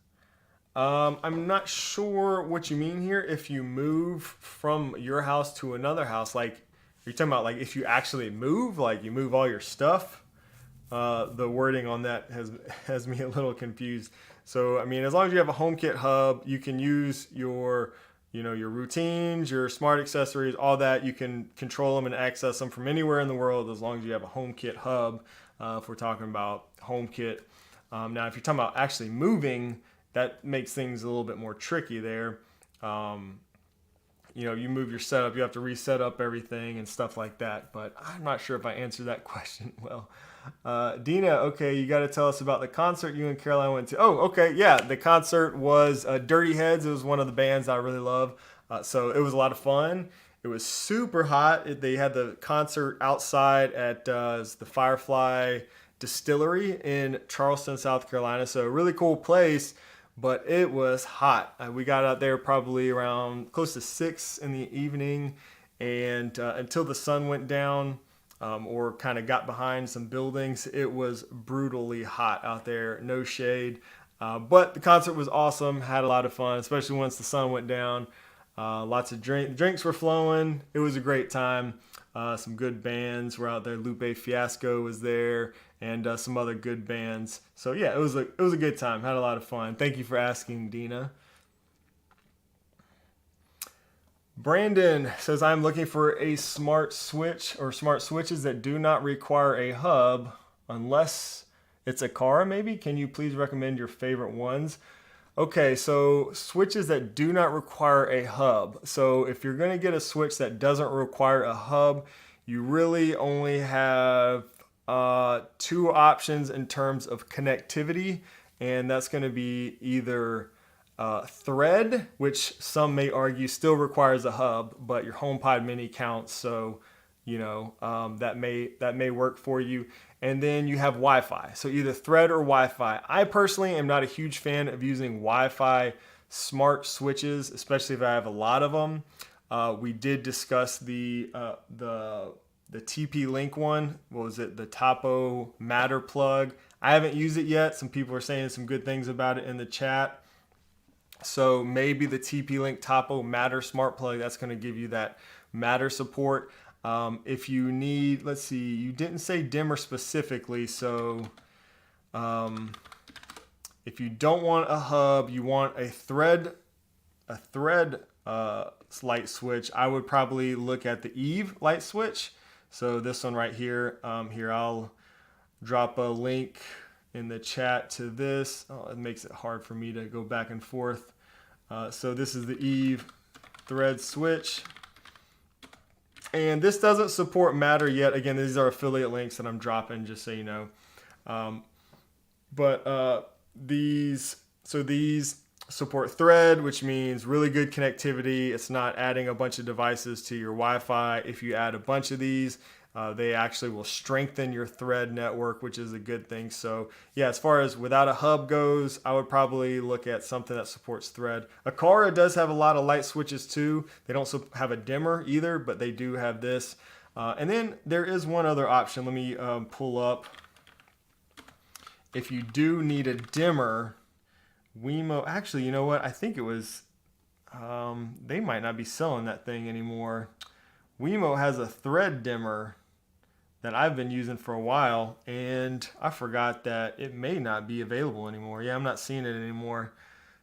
I'm not sure what you mean here. If you move from your house to another house, like you're talking about, like if you actually move, like you move all your stuff. The wording on that has me a little confused. So I mean, as long as you have a Homekit hub, you can use your routines, your smart accessories, all that. You can control them and access them from anywhere in the world as long as you have a Homekit hub. If we're talking about Homekit. Now, if you're talking about actually moving, that makes things a little bit more tricky there. You move your setup, you have to reset up everything and stuff like that. But I'm not sure if I answered that question well. Dina, okay, you got to tell us about the concert you and Caroline went to. Oh, okay, yeah, the concert was Dirty Heads. It was one of the bands I really love. So it was a lot of fun. It was super hot. They had the concert outside at the Firefly Distillery in Charleston, South Carolina. So a really cool place, but it was hot. We got out there probably around close to 6 in the evening, and until the sun went down, or kind of got behind some buildings. It was brutally hot out there, no shade. But the concert was awesome, had a lot of fun, especially once the sun went down. Lots of drinks were flowing. It was a great time. Some good bands were out there. Lupe Fiasco was there, and some other good bands. So yeah, it was a good time. Had a lot of fun. Thank you for asking, Dina. Brandon says, I'm looking for a smart switch or smart switches that do not require a hub unless it's Aqara maybe. Can you please recommend your favorite ones? Okay, so switches that do not require a hub. So if you're going to get a switch that doesn't require a hub, you really only have 2 options in terms of connectivity, and that's going to be either Thread, which some may argue still requires a hub, but your HomePod Mini counts, so that may work for you. And then you have Wi-Fi, so either Thread or Wi-Fi. I personally am not a huge fan of using Wi-Fi smart switches, especially if I have a lot of them. We did discuss the TP-Link one. What was it? The Topo Matter plug. I haven't used it yet. Some people are saying some good things about it in the chat. So maybe the TP-Link Topo Matter smart plug, that's going to give you that Matter support. If you need, let's see, you didn't say dimmer specifically. So if you don't want a hub, you want a thread light switch, I would probably look at the Eve light switch. So this one right here, I'll drop a link in the chat to this. Oh, it makes it hard for me to go back and forth. So this is the Eve thread switch. And this doesn't support Matter yet. Again, these are affiliate links that I'm dropping, just so you know. These support Thread, which means really good connectivity. It's not adding a bunch of devices to your Wi-Fi. If you add a bunch of these, They actually will strengthen your thread network, which is a good thing. So yeah, as far as without a hub goes, I would probably look at something that supports thread. Aqara does have a lot of light switches too. They don't have a dimmer either, but they do have this. And then there is one other option. Let me pull up. If you do need a dimmer, Wemo, actually, you know what? I think it was, they might not be selling that thing anymore. Wemo has a thread dimmer that I've been using for a while, and I forgot that it may not be available anymore. Yeah, I'm not seeing it anymore.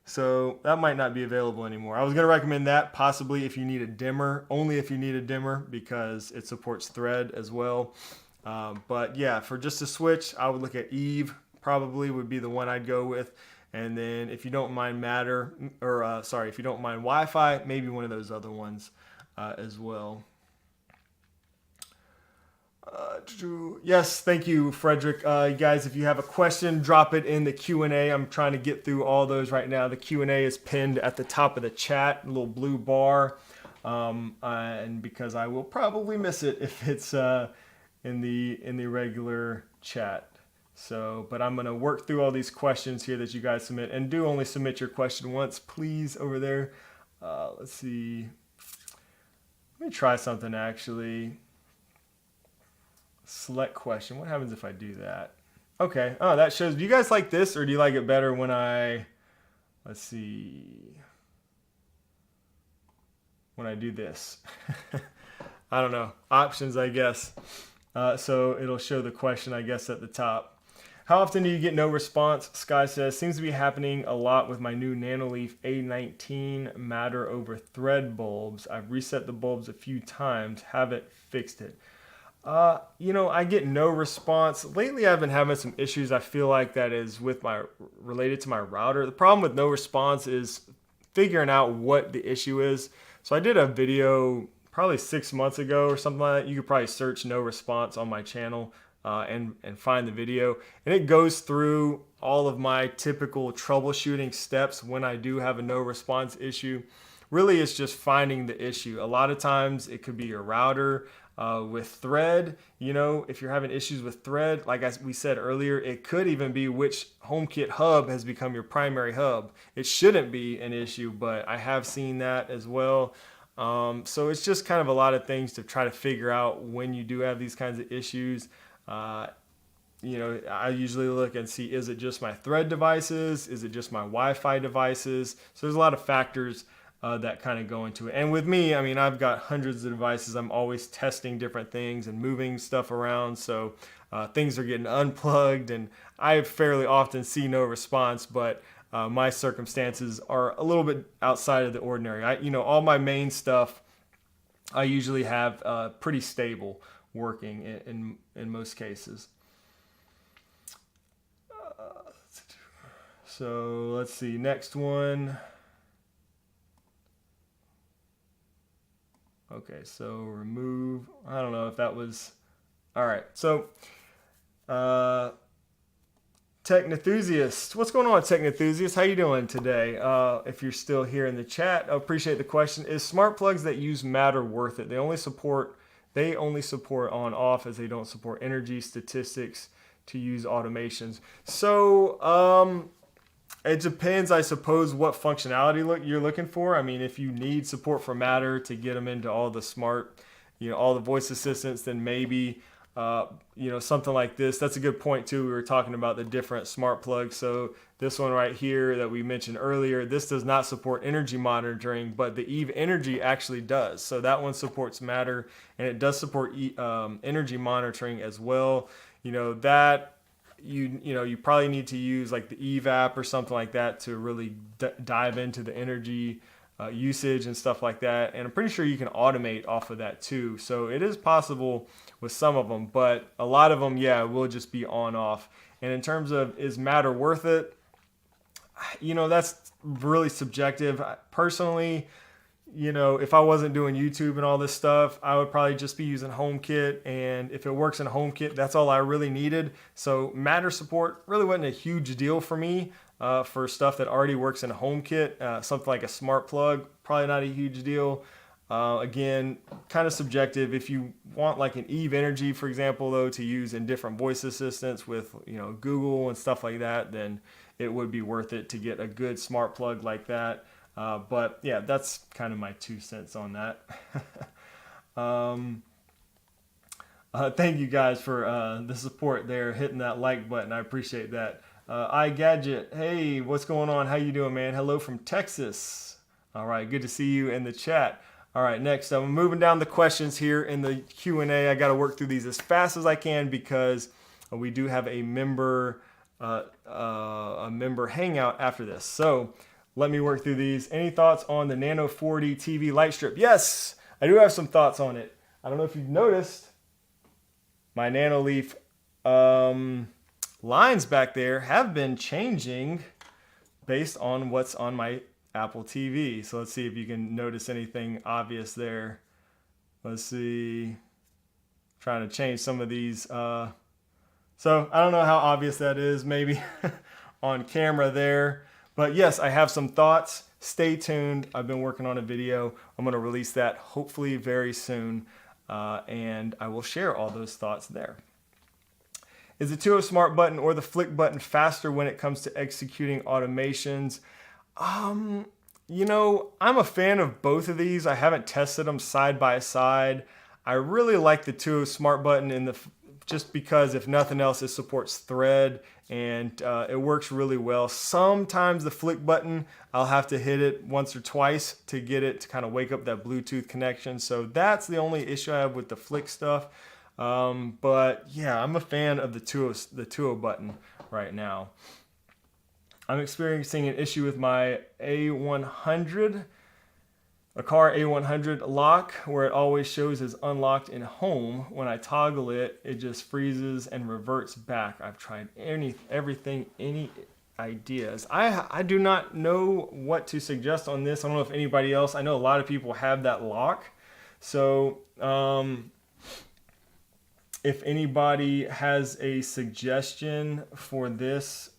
So that might not be available anymore. I was going to recommend that possibly if you need a dimmer, only if you need a dimmer, because it supports thread as well. But yeah, for just a switch, I would look at Eve, probably would be the one I'd go with. And then if you don't mind Matter, or if you don't mind Wi-Fi, maybe one of those other ones as well. Yes, thank you, Frederick. You guys, if you have a question, drop it in the Q&A. I'm trying to get through all those right now. The Q&A is pinned at the top of the chat, a little blue bar. And because I will probably miss it if it's in the regular chat. So, but I'm going to work through all these questions here that you guys submit, and do only submit your question once, please, over there. Let's see. Let me try something actually. Select question. What happens if I do that? Okay. Oh, that shows. Do you guys like this, or do you like it better when let's see, when I do this? I don't know. Options, I guess. So it'll show the question, I guess, at the top. How often do you get no response? Sky says, seems to be happening a lot with my new Nanoleaf A19 Matter over thread bulbs. I've reset the bulbs a few times, haven't fixed it. I get no response. Lately, I've been having some issues. I feel like that is related to my router. The problem with no response is figuring out what the issue is. So I did a video probably 6 months ago or something like that. You could probably search no response on my channel and find the video. And it goes through all of my typical troubleshooting steps when I do have a no response issue. Really, it's just finding the issue. A lot of times it could be your router. With thread, if you're having issues with thread, like we said earlier, it could even be which Homekit hub has become your primary hub. It shouldn't be an issue, but I have seen that as well. So it's just kind of a lot of things to try to figure out when you do have these kinds of issues. I usually look and see, is it just my thread devices? Is it just my Wi-Fi devices? So there's a lot of factors that kind of go into it. And with me, I mean, I've got hundreds of devices. I'm always testing different things and moving stuff around. So things are getting unplugged, and I fairly often see no response, but my circumstances are a little bit outside of the ordinary. All my main stuff, I usually have pretty stable working in most cases. So let's see, next one. Okay, so remove, I don't know if that was, all right. So, Technenthusiast, what's going on, Technenthusiast? How you doing today? If you're still here in the chat, I appreciate the question. Is smart plugs that use Matter worth it? They only support on off, as they don't support energy statistics to use automations. So, it depends, I suppose, what functionality you're looking for. I mean, if you need support for Matter to get them into all the smart, all the voice assistants, then maybe, something like this. That's a good point too. We were talking about the different smart plugs. So this one right here that we mentioned earlier, this does not support energy monitoring, but the Eve Energy actually does. So that one supports Matter, and it does support energy monitoring as well. You probably need to use like the Eve app or something like that to really dive into the energy usage and stuff like that. And I'm pretty sure you can automate off of that too. So it is possible with some of them, but a lot of them, will just be on off. And in terms of, is Matter worth it? That's really subjective. Personally, if I wasn't doing YouTube and all this stuff, I would probably just be using Homekit. And if it works in Homekit, that's all I really needed. So Matter support really wasn't a huge deal for me for stuff that already works in Homekit. Something like a smart plug, probably not a huge deal. Again, kind of subjective. If you want like an Eve Energy, for example, though, to use in different voice assistants with, you know, Google and stuff like that, then it would be worth it to get a good smart plug like that. But yeah, that's kind of my 2 cents on that. Thank you guys for the support there, hitting that like button. I appreciate that. iGadget, hey, what's going on? How you doing, man? Hello from Texas. All right, good to see you in the chat. All right, next, I'm moving down the questions here in the Q&A. I got to work through these as fast as I can because we do have a member hangout after this. So let me work through these. Any thoughts on the Nano 40 TV light strip? Yes, I do have some thoughts on it. I don't know if you've noticed my Nano Leaf lines back there have been changing based on what's on my Apple TV. So let's see if you can notice anything obvious there. Let's see. Trying to change some of these. So I don't know how obvious that is, maybe on camera there. But yes, I have some thoughts. Stay tuned. I've been working on a video. I'm going to release that hopefully very soon. And I will share all those thoughts there. Is the 2.0 Smart button or the flick button faster when it comes to executing automations? You know, I'm a fan of both of these. I haven't tested them side by side. I really like the 2.0 Smart button just because, if nothing else, it supports thread and it works really well. Sometimes the flick button, I'll have to hit it once or twice to get it to kind of wake up that Bluetooth connection. So that's the only issue I have with the flick stuff. But yeah, I'm a fan of the 2.0 button right now. I'm experiencing an issue with my Aqara A100 lock where it always shows as unlocked in home. When I toggle it, it just freezes and reverts back. I've tried everything, any ideas? I do not know what to suggest on this. I don't know if anybody else, I know a lot of people have that lock. So if anybody has a suggestion for this,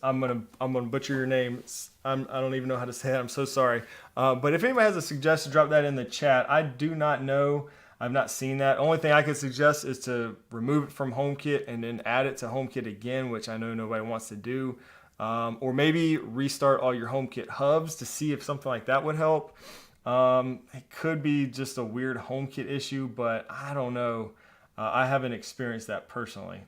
I'm gonna butcher your name. I don't even know how to say it. I'm so sorry. But if anybody has a suggestion, drop that in the chat. I do not know. I've not seen that. Only thing I could suggest is to remove it from Homekit and then add it to Homekit again, which I know nobody wants to do. Or maybe restart all your Homekit hubs to see if something like that would help. It could be just a weird Homekit issue, but I don't know. I haven't experienced that personally.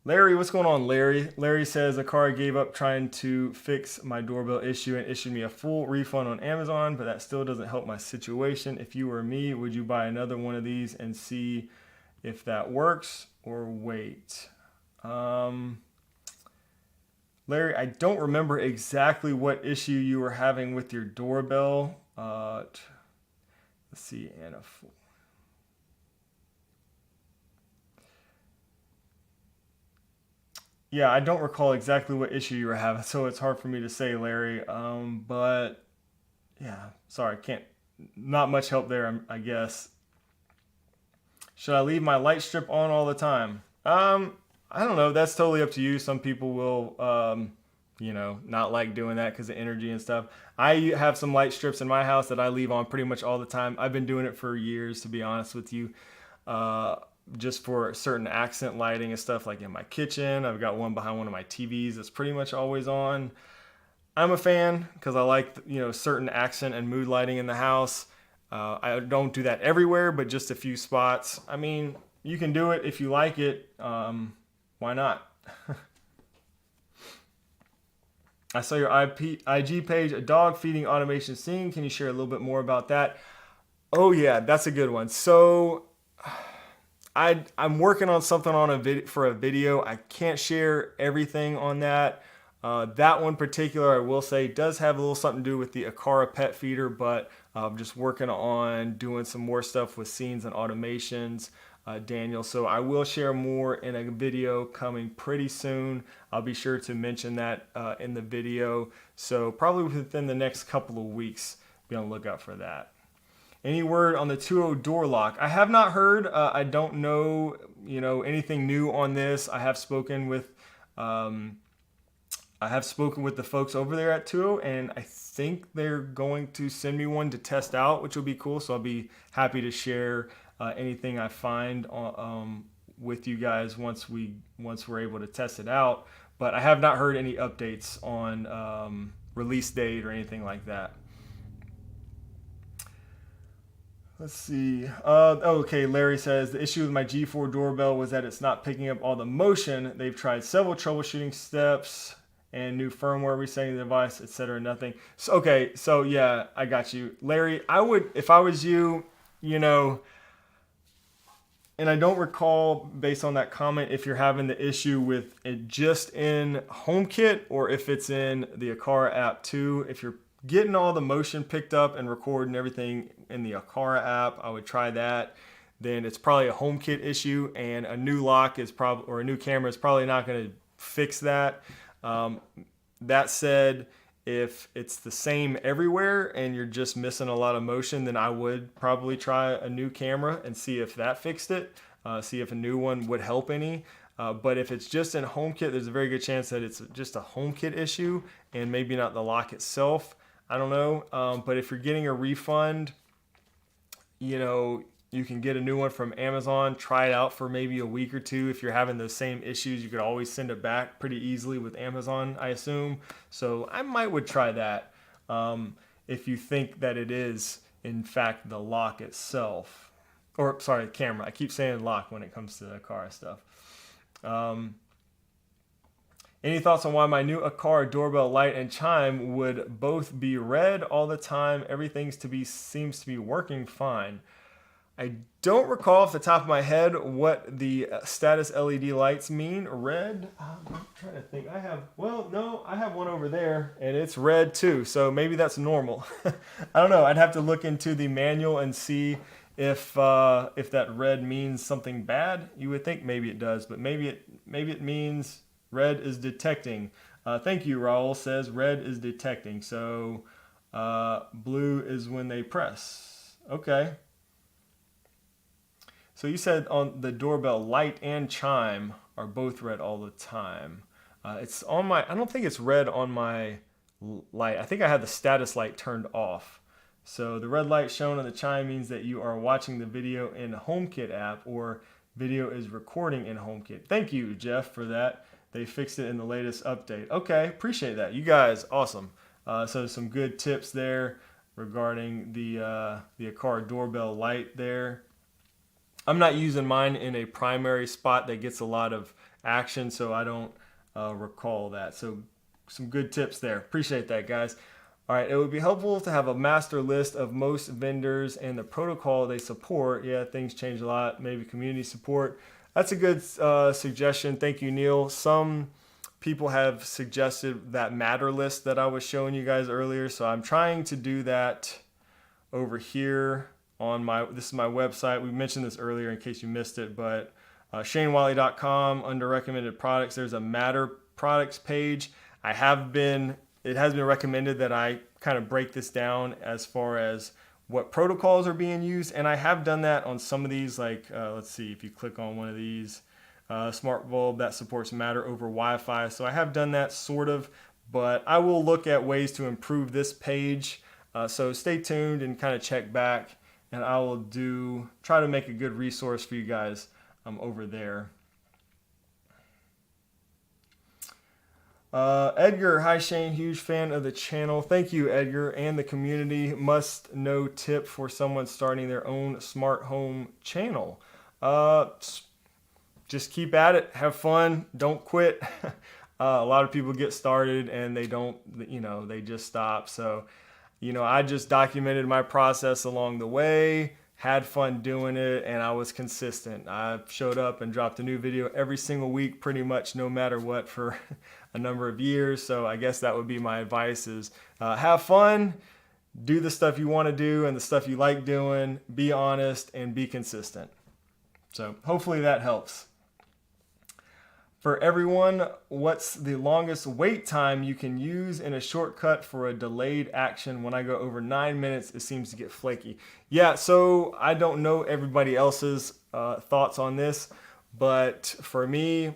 Larry, what's going on, Larry? Larry says Aqara gave up trying to fix my doorbell issue and issued me a full refund on Amazon, but that still doesn't help my situation. If you were me, would you buy another one of these and see if that works or wait? Larry, I don't remember exactly what issue you were having with your doorbell. Let's see, Anna. Yeah, I don't recall exactly what issue you were having, so it's hard for me to say, Larry. But yeah, sorry, not much help there, I guess. Should I leave my light strip on all the time? I don't know. That's totally up to you. Some people will, not like doing that because of energy and stuff. I have some light strips in my house that I leave on pretty much all the time. I've been doing it for years, to be honest with you. Just for certain accent lighting and stuff, like in my kitchen. I've got one behind one of my TVs that's pretty much always on. I'm a fan because I like, certain accent and mood lighting in the house. I don't do that everywhere, but just a few spots. I mean, you can do it if you like it. Why not? I saw your IG page, a dog feeding automation scene. Can you share a little bit more about that? Oh yeah, that's a good one. So I'm working on something for a video. I can't share everything on that. That one particular, I will say, does have a little something to do with the Aqara pet feeder, but I'm just working on doing some more stuff with scenes and automations, Daniel. So I will share more in a video coming pretty soon. I'll be sure to mention that in the video. So probably within the next couple of weeks, be on the lookout for that. Any word on the 2.0 door lock? I have not heard. I don't know, anything new on this. I have spoken with I have spoken with the folks over there at Tuo, and I think they're going to send me one to test out, which will be cool. So I'll be happy to share anything I find with you guys once we're able to test it out. But I have not heard any updates on release date or anything like that. Let's see. Okay, Larry says, the issue with my G4 doorbell was that it's not picking up all the motion. They've tried several troubleshooting steps and new firmware resetting the device, etc. Nothing. So, okay, so yeah, I got you. Larry, I would, if I was you, and I don't recall based on that comment if you're having the issue with it just in HomeKit or if it's in the Aqara app too. If you're getting all the motion picked up and recording everything in the Aqara app, I would try that. Then it's probably a HomeKit issue, and a new lock is probably, or a new camera is probably not going to fix that. That said, if it's the same everywhere and you're just missing a lot of motion, then I would probably try a new camera and see if that fixed it. See if a new one would help any. But if it's just in HomeKit, there's a very good chance that it's just a HomeKit issue and maybe not the lock itself. I don't know. But if you're getting a refund, you can get a new one from Amazon, try it out for maybe a week or two. If you're having those same issues, you could always send it back pretty easily with Amazon, I assume. So I would try that if you think that it is, in fact, the lock itself. Or, sorry, camera. I keep saying lock when it comes to the Aqara stuff. Any thoughts on why my new Aqara doorbell light and chime would both be red all the time? Everything seems to be working fine. I don't recall off the top of my head what the status LED lights mean. Red? I'm trying to think. I have one over there, and it's red too. So maybe that's normal. I don't know. I'd have to look into the manual and see if that red means something bad. You would think maybe it does, but maybe it means red is detecting. Thank you, Raul says red is detecting. So blue is when they press. Okay. So you said on the doorbell light and chime are both red all the time. It's on my, I don't think it's red on my light. I think I had the status light turned off. So the red light shown on the chime means that you are watching the video in HomeKit app or video is recording in HomeKit. Thank you, Jeff, for that. They fixed it in the latest update. Okay, appreciate that. You guys, awesome. So some good tips there regarding the Aqara doorbell light there. I'm not using mine in a primary spot that gets a lot of action, so I don't recall that. So some good tips there. Appreciate that, guys. All right, it would be helpful to have a master list of most vendors and the protocol they support. Yeah, things change a lot. Maybe community support. That's a good suggestion. Thank you, Neil. Some people have suggested that matter list that I was showing you guys earlier, so I'm trying to do that over here. This is my website. We mentioned this earlier in case you missed it, but ShaneWhatley.com under recommended products, there's a Matter products page. It has been recommended that I kind of break this down as far as what protocols are being used, and I have done that on some of these. Like let's see, if you click on one of these, smart bulb that supports Matter over Wi-Fi. So I have done that sort of, but I will look at ways to improve this page. So stay tuned and kind of check back. And I will try to make a good resource for you guys over there. Edgar, hi Shane, huge fan of the channel. Thank you, Edgar, and the community. Must know tip for someone starting their own smart home channel. Just keep at it, have fun, don't quit. A lot of people get started and they don't, they just stop. So I just documented my process along the way, had fun doing it, and I was consistent. I showed up and dropped a new video every single week, pretty much no matter what, for a number of years. So I guess that would be my advice is have fun, do the stuff you want to do and the stuff you like doing, be honest, and be consistent. So hopefully that helps. For everyone, what's the longest wait time you can use in a shortcut for a delayed action? When I go over 9 minutes, it seems to get flaky. Yeah, so I don't know everybody else's thoughts on this, but for me,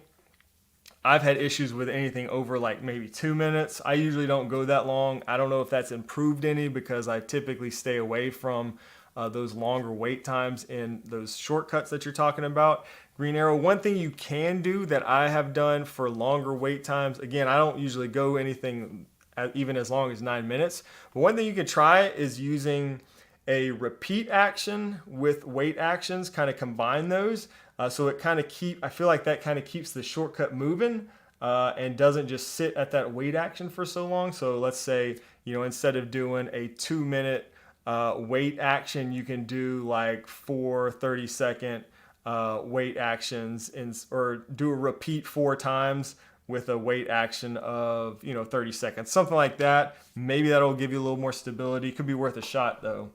I've had issues with anything over like maybe 2 minutes. I usually don't go that long. I don't know if that's improved any because I typically stay away from those longer wait times in those shortcuts that you're talking about. Green arrow, one thing you can do that I have done for longer wait times, again, I don't usually go anything even as long as 9 minutes, but one thing you can try is using a repeat action with wait actions, kind of combine those. So it kind of I feel like that kind of keeps the shortcut moving and doesn't just sit at that wait action for so long. So let's say, instead of doing a 2-minute wait action, you can do like 4 30-second wait actions or do a repeat 4 times with a wait action of 30 seconds, something like that. Maybe that'll give you a little more stability. Could be worth a shot though.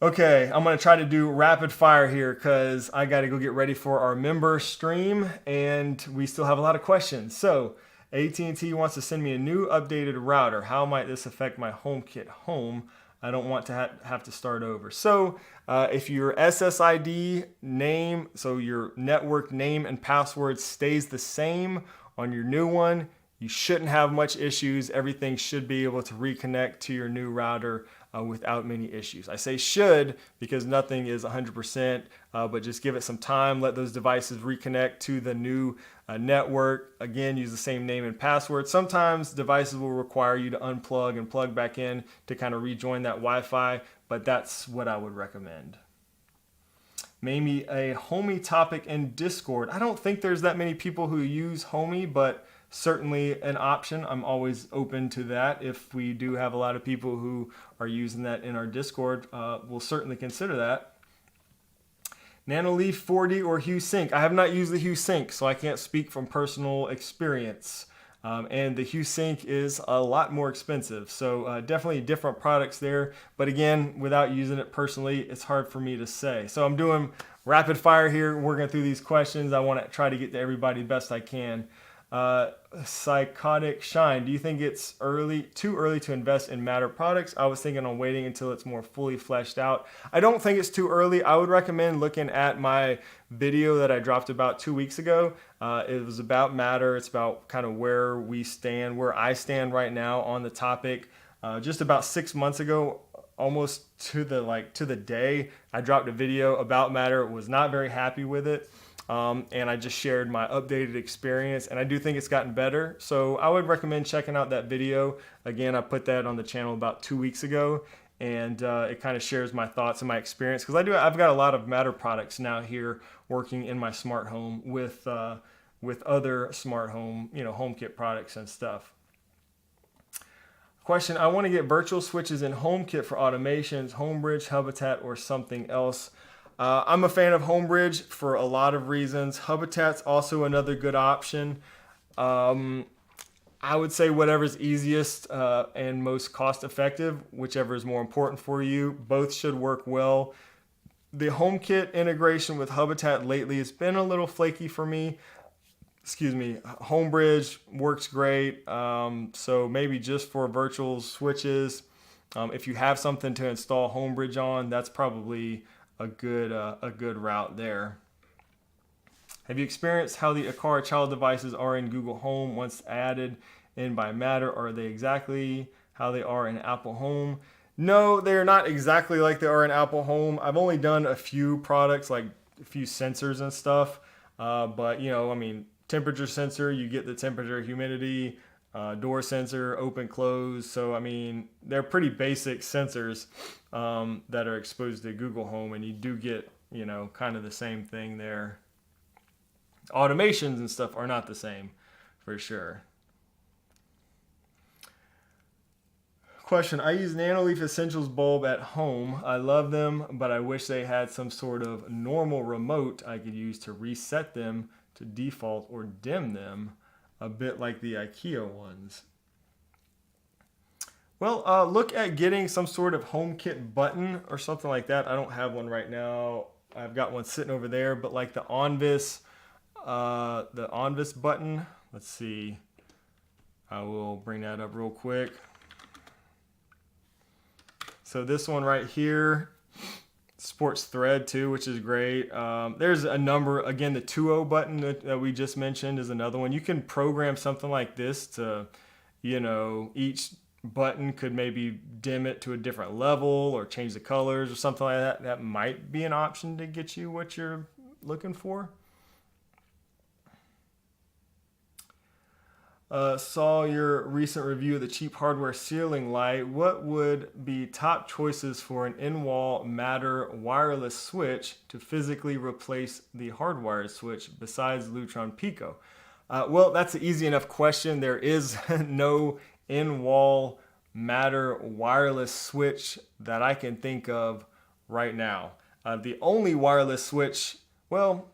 Okay, I'm going to try to do rapid fire here because I got to go get ready for our member stream and we still have a lot of questions. So AT&T wants to send me a new updated router. How might this affect my HomeKit home? I don't want to have to start over. So if your SSID name, so your network name and password stays the same on your new one, you shouldn't have much issues. Everything should be able to reconnect to your new router without many issues. I say should because nothing is 100%, but just give it some time. Let those devices reconnect to the new network. Again, use the same name and password. Sometimes devices will require you to unplug and plug back in to kind of rejoin that Wi-Fi, but that's what I would recommend. Maybe a Homey topic in Discord. I don't think there's that many people who use Homey, but certainly an option. I'm always open to that. If we do have a lot of people who are using that in our Discord, we'll certainly consider that. Nanoleaf 4D or HughSync. I have not used the HughSync, so I can't speak from personal experience. And the HughSync is a lot more expensive. So definitely different products there. But again, without using it personally, it's hard for me to say. So I'm doing rapid fire here, working through these questions. I want to try to get to everybody best I can. Psychotic Shine, do you think it's too early to invest in Matter products? I was thinking on waiting until it's more fully fleshed out. I don't think it's too early. I would recommend looking at my video that I dropped about 2 weeks ago. It was about Matter. It's about kind of where I stand right now on the topic. Just about 6 months ago, almost to the day, I dropped a video about Matter. Was not very happy with it. And I just shared my updated experience, and I do think it's gotten better. So I would recommend checking out that video. Again, I put that on the channel about 2 weeks ago, and it kind of shares my thoughts and my experience because I've got a lot of Matter products now here working in my smart home with other smart home, HomeKit products and stuff. Question, I want to get virtual switches in HomeKit for automations, Homebridge, Habitat, or something else. I'm a fan of Homebridge for a lot of reasons. Habitat's also another good option. I would say whatever's easiest and most cost effective, whichever is more important for you. Both should work well. The HomeKit integration with Habitat lately has been a little flaky for me. Homebridge works great. So maybe just for virtual switches, if you have something to install Homebridge on, that's probably a good route there. Have you experienced how the Aqara child devices are in Google Home once added in by Matter? Are they exactly how they are in Apple Home? No, they're not exactly like they are in Apple Home. I've only done a few products, like a few sensors and stuff. But temperature sensor, you get the temperature, humidity, door sensor, open, close. So, they're pretty basic sensors that are exposed to Google Home, and you do get, kind of the same thing there. Automations and stuff are not the same, for sure. Question, I use Nanoleaf Essentials bulb at home. I love them, but I wish they had some sort of normal remote I could use to reset them to default or dim them, a bit like the IKEA ones. Well, look at getting some sort of HomeKit button or something like that. I don't have one right now. I've got one sitting over there, but like the Onvis button. Let's see. I will bring that up real quick. So this one right here. Supports thread too, which is great. There's a number, again, the 2.0 button that we just mentioned is another one. You can program something like this to, each button could maybe dim it to a different level or change the colors or something like that. That might be an option to get you what you're looking for. Saw your recent review of the cheap hardware ceiling light. What would be top choices for an in-wall Matter wireless switch to physically replace the hardwired switch besides Lutron Pico? Well, that's an easy enough question. There is no in-wall Matter wireless switch that I can think of right now. The only wireless switch, so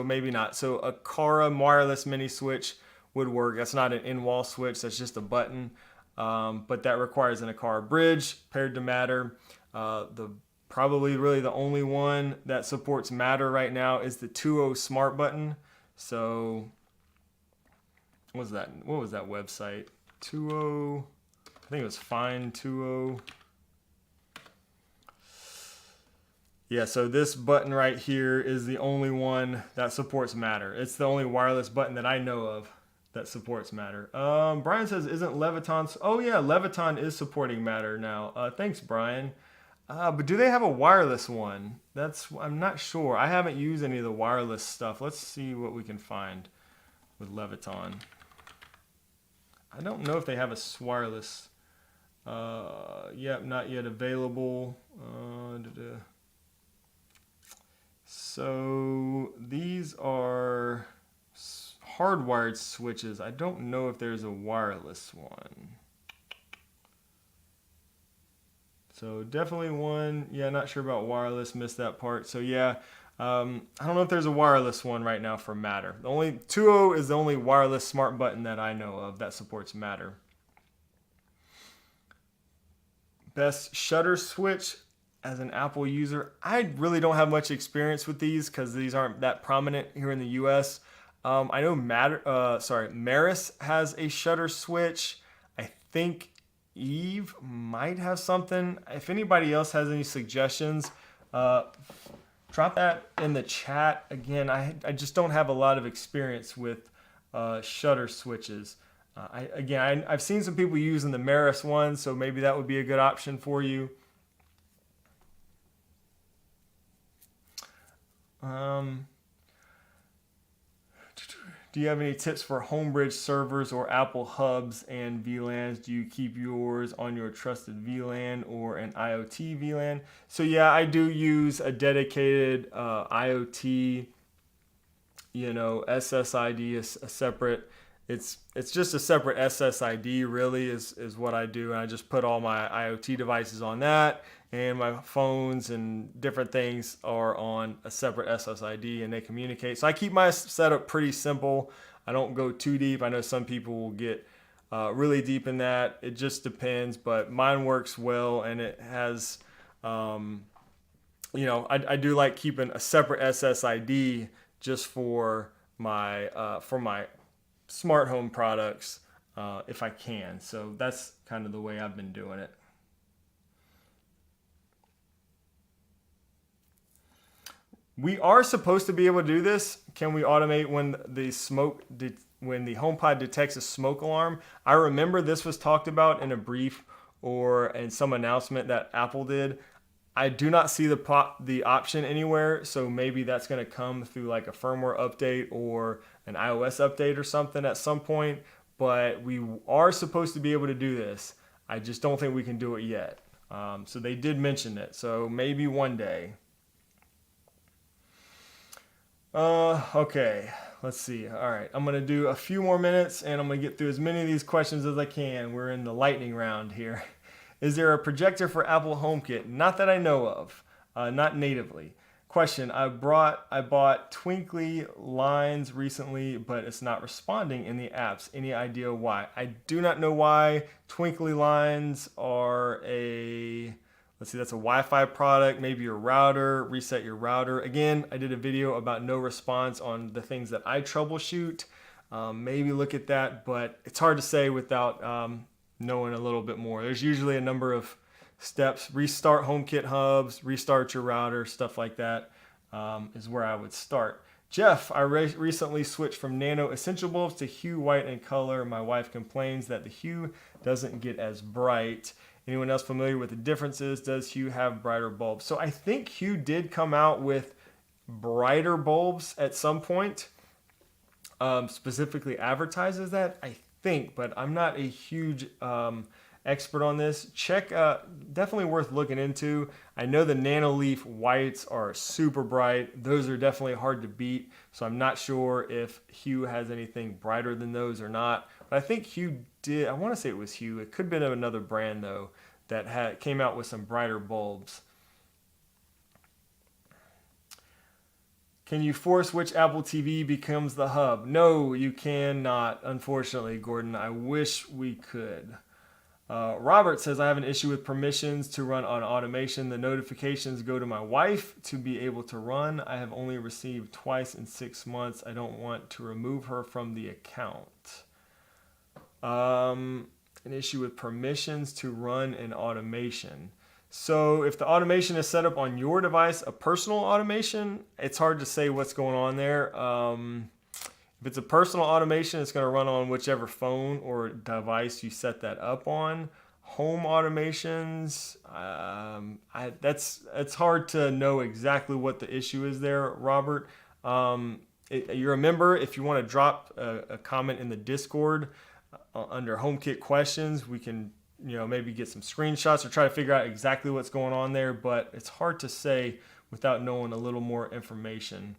maybe not. So a Aqara wireless mini switch would work. That's not an in-wall switch. That's just a button, but that requires an Aqara bridge paired to Matter. Probably really the only one that supports Matter right now is the 2.0 smart button. So what was that website? 2.0. I think it was Find 2.0. Yeah, so this button right here is the only one that supports Matter. It's the only wireless button that I know of that supports Matter. Brian says, isn't Leviton? Oh yeah, Leviton is supporting Matter now. Thanks, Brian. But do they have a wireless one? I'm not sure. I haven't used any of the wireless stuff. Let's see what we can find with Leviton. I don't know if they have a wireless. Yep, not yet available. So these are hardwired switches. I don't know if there's a wireless one. So definitely one. Yeah, not sure about wireless. Missed that part. So yeah, I don't know if there's a wireless one right now for Matter. The only 2.0 is the only wireless smart button that I know of that supports Matter. Best shutter switch as an Apple user. I really don't have much experience with these because these aren't that prominent here in the US. I know Maris has a shutter switch. I think Eve might have something. If anybody else has any suggestions, drop that in the chat. Again, I just don't have a lot of experience with shutter switches. I've seen some people using the Maris one, so maybe that would be a good option for you. Do you have any tips for Homebridge servers or Apple hubs and VLANs? Do you keep yours on your trusted VLAN or an IoT VLAN? So yeah, I do use a dedicated IoT, SSID is a separate. It's just a separate SSID really is what I do, and I just put all my IoT devices on that, and my phones and different things are on a separate SSID, and they communicate. So I keep my setup pretty simple. I don't go too deep. I know some people will get really deep in that. It just depends, but mine works well, and it has, I do like keeping a separate SSID just for my smart home products if I can. So that's kind of the way I've been doing it. We are supposed to be able to do this. Can we automate when when the HomePod detects a smoke alarm? I remember this was talked about in a brief or in some announcement that Apple did. I do not see the option anywhere, so maybe that's going to come through like a firmware update or an iOS update or something at some point. But we are supposed to be able to do this. I just don't think we can do it yet. So they did mention it. So maybe one day. Okay, let's see. All right, I'm going to do a few more minutes and I'm going to get through as many of these questions as I can. We're in the lightning round here. Is there a projector for Apple HomeKit? Not that I know of, not natively. Question, I bought Twinkly Lines recently, but it's not responding in the apps. Any idea why? I do not know why. Twinkly Lines are that's a Wi-Fi product, maybe your router, reset your router. Again, I did a video about no response on the things that I troubleshoot. Maybe look at that, but it's hard to say without knowing a little bit more. There's usually a number of steps. Restart HomeKit hubs, restart your router, stuff like that is where I would start. Jeff, I recently switched from nano essential bulbs to hue white in color. My wife complains that the hue doesn't get as bright. Anyone else familiar with the differences? Does Hue have brighter bulbs? So I think Hue did come out with brighter bulbs at some point. Specifically advertises that, I think, but I'm not a huge expert on this. Check, definitely worth looking into. I know the Nano Leaf whites are super bright. Those are definitely hard to beat. So I'm not sure if Hue has anything brighter than those or not. But I think Hue did. I want to say it was Hue. It could have been of another brand though that came out with some brighter bulbs. Can you force which Apple TV becomes the hub? No, you cannot, unfortunately, Gordon. I wish we could. Robert says, I have an issue with permissions to run on automation. The notifications go to my wife to be able to run. I have only received twice in 6 months. I don't want to remove her from the account. An issue with permissions to run an automation. So if the automation is set up on your device, a personal automation, it's hard to say what's going on there. If it's a personal automation, it's going to run on whichever phone or device you set that up on. Home automations, it's hard to know exactly what the issue is there, Robert. You're a member. If you want to drop a comment in the Discord under HomeKit questions, we can maybe get some screenshots or try to figure out exactly what's going on there, but it's hard to say without knowing a little more information.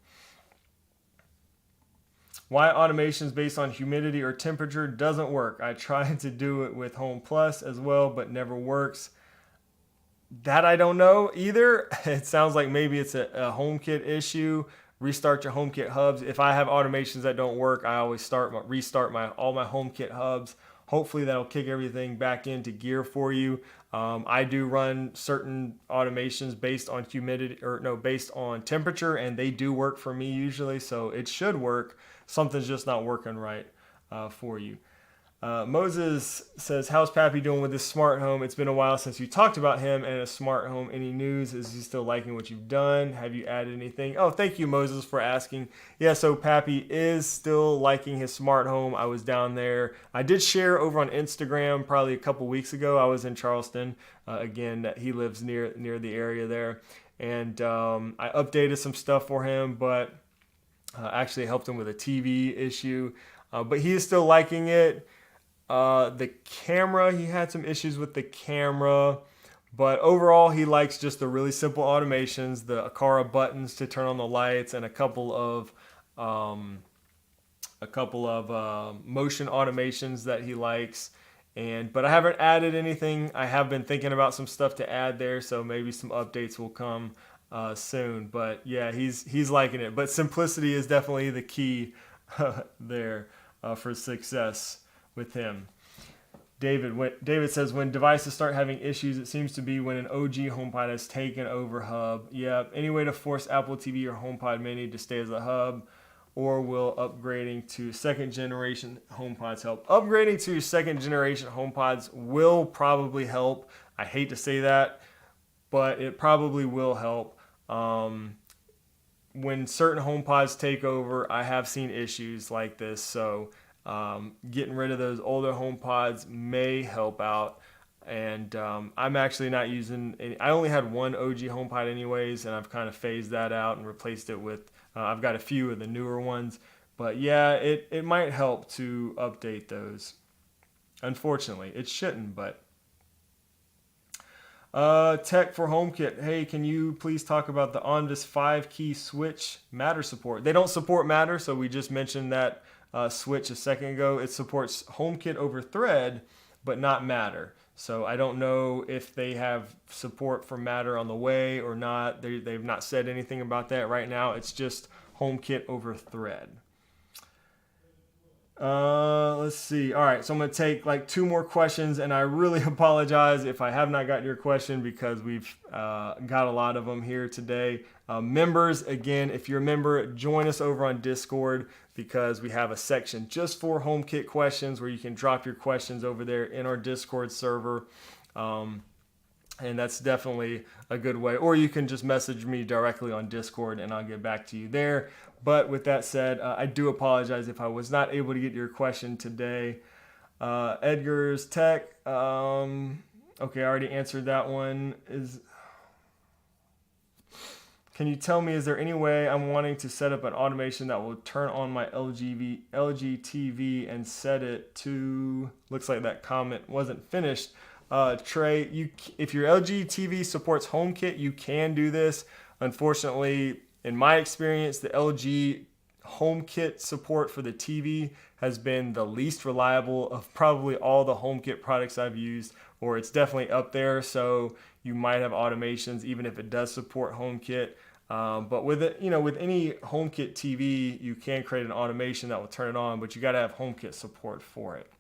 Why automations based on humidity or temperature doesn't work. I tried to do it with Home Plus as well, but never works. That I don't know either. It sounds like maybe it's a HomeKit issue. Restart your HomeKit hubs. If I have automations that don't work, I always restart all my HomeKit hubs. Hopefully that'll kick everything back into gear for you. I do run certain automations based on based on temperature, and they do work for me usually, so it should work. Something's just not working right for you. Moses says, how's Pappy doing with this smart home? It's been a while since you talked about him and a smart home. Any news? Is he still liking what you've done? Have you added anything? Oh, thank you, Moses, for asking. Yeah, so Pappy is still liking his smart home. I was down there. I did share over on Instagram probably a couple weeks ago. I was in Charleston. Again, he lives near the area there. And I updated some stuff for him, but actually helped him with a TV issue. But he is still liking it. The camera, he had some issues with the camera, but overall he likes just the really simple automations, the Aqara buttons to turn on the lights, and a couple of motion automations that he likes. But I haven't added anything. I have been thinking about some stuff to add there, so maybe some updates will come soon. But yeah, he's liking it. But simplicity is definitely the key there for success with him. David says, when devices start having issues, it seems to be when an OG HomePod has taken over hub. Yeah, any way to force Apple TV or HomePod Mini to stay as a hub, or will upgrading to second generation HomePods help? Upgrading to second generation HomePods will probably help. I hate to say that, but it probably will help. When certain HomePods take over, I have seen issues like this, so getting rid of those older HomePods may help out. And I'm actually not using any. I only had one OG HomePod anyways, and I've kind of phased that out and replaced it with, I've got a few of the newer ones. But yeah, it might help to update those. Unfortunately, it shouldn't, but. Tech for HomeKit. Hey, can you please talk about the Onvis 5-key switch Matter support? They don't support Matter, so we just mentioned that switch a second ago. It supports HomeKit over Thread, but not Matter. So I don't know if they have support for Matter on the way or not. They've not said anything about that right now. It's just HomeKit over Thread. Let's see. All right, so I'm going to take like 2 more questions, and I really apologize if I have not gotten your question because we've got a lot of them here today. Members, again, if you're a member, join us over on Discord because we have a section just for HomeKit questions where you can drop your questions over there in our Discord server. And that's definitely a good way. Or you can just message me directly on Discord and I'll get back to you there. But with that said, I do apologize if I was not able to get your question today. Edgar's Tech. Okay, I already answered that one. Can you tell me, is there any way I'm wanting to set up an automation that will turn on my LG TV and set it to, looks like that comment wasn't finished. Trey, if your LG TV supports HomeKit, you can do this. Unfortunately, in my experience, the LG HomeKit support for the TV has been the least reliable of probably all the HomeKit products I've used, or it's definitely up there. So you might have automations even if it does support HomeKit. But with it, with any HomeKit TV, you can create an automation that will turn it on, but you got to have HomeKit support for it.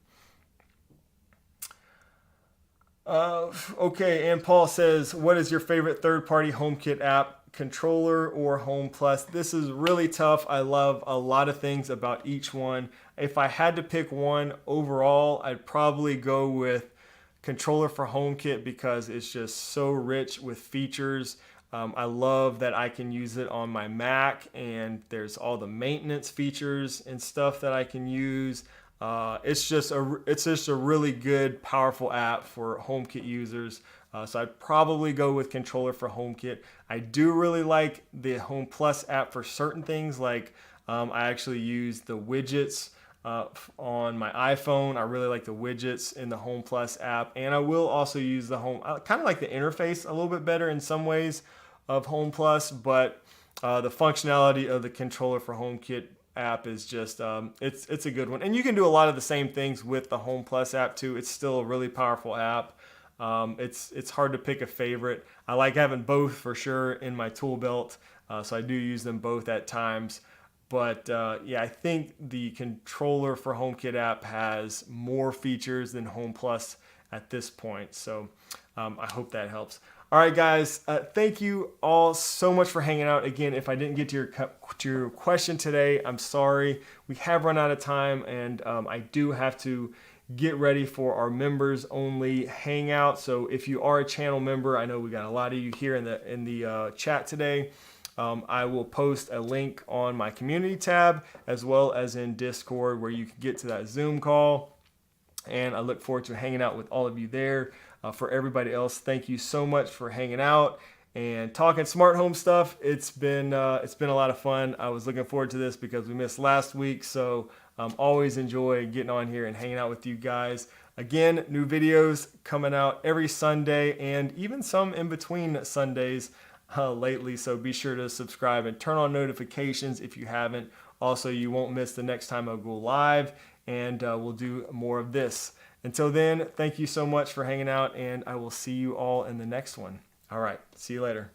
Okay, and Paul says, what is your favorite third-party HomeKit app? Controller or Home Plus? This is really tough. I love a lot of things about each one. If I had to pick one overall, I'd probably go with Controller for HomeKit because it's just so rich with features. I love that I can use it on my Mac, and there's all the maintenance features and stuff that I can use. It's just a really good, powerful app for HomeKit users. So I'd probably go with Controller for HomeKit. I do really like the Home Plus app for certain things, like I actually use the widgets on my iPhone. I really like the widgets in the Home Plus app, and I will also use the Home. I kind of like the interface a little bit better in some ways of Home Plus, but the functionality of the Controller for HomeKit app is just it's a good one, and you can do a lot of the same things with the Home Plus app too. It's still a really powerful app. It's hard to pick a favorite. I like having both for sure in my tool belt, so I do use them both at times. But yeah, I think the Controller for HomeKit app has more features than Home Plus at this point. So I hope that helps. All right, guys, thank you all so much for hanging out. Again, if I didn't get to your question today, I'm sorry. We have run out of time, and I do have to get ready for our members only hangout. So if you are a channel member, I know we got a lot of you here in the chat today. I will post a link on my community tab as well as in Discord where you can get to that Zoom call. And I look forward to hanging out with all of you there. For everybody else, thank you so much for hanging out and talking smart home stuff. It's been a lot of fun. I was looking forward to this because we missed last week, so always enjoy getting on here and hanging out with you guys. Again, new videos coming out every Sunday and even some in between Sundays lately, so be sure to subscribe and turn on notifications if you haven't. Also, you won't miss the next time I go live, and we'll do more of this. Until then, thank you so much for hanging out, and I will see you all in the next one. All right, see you later.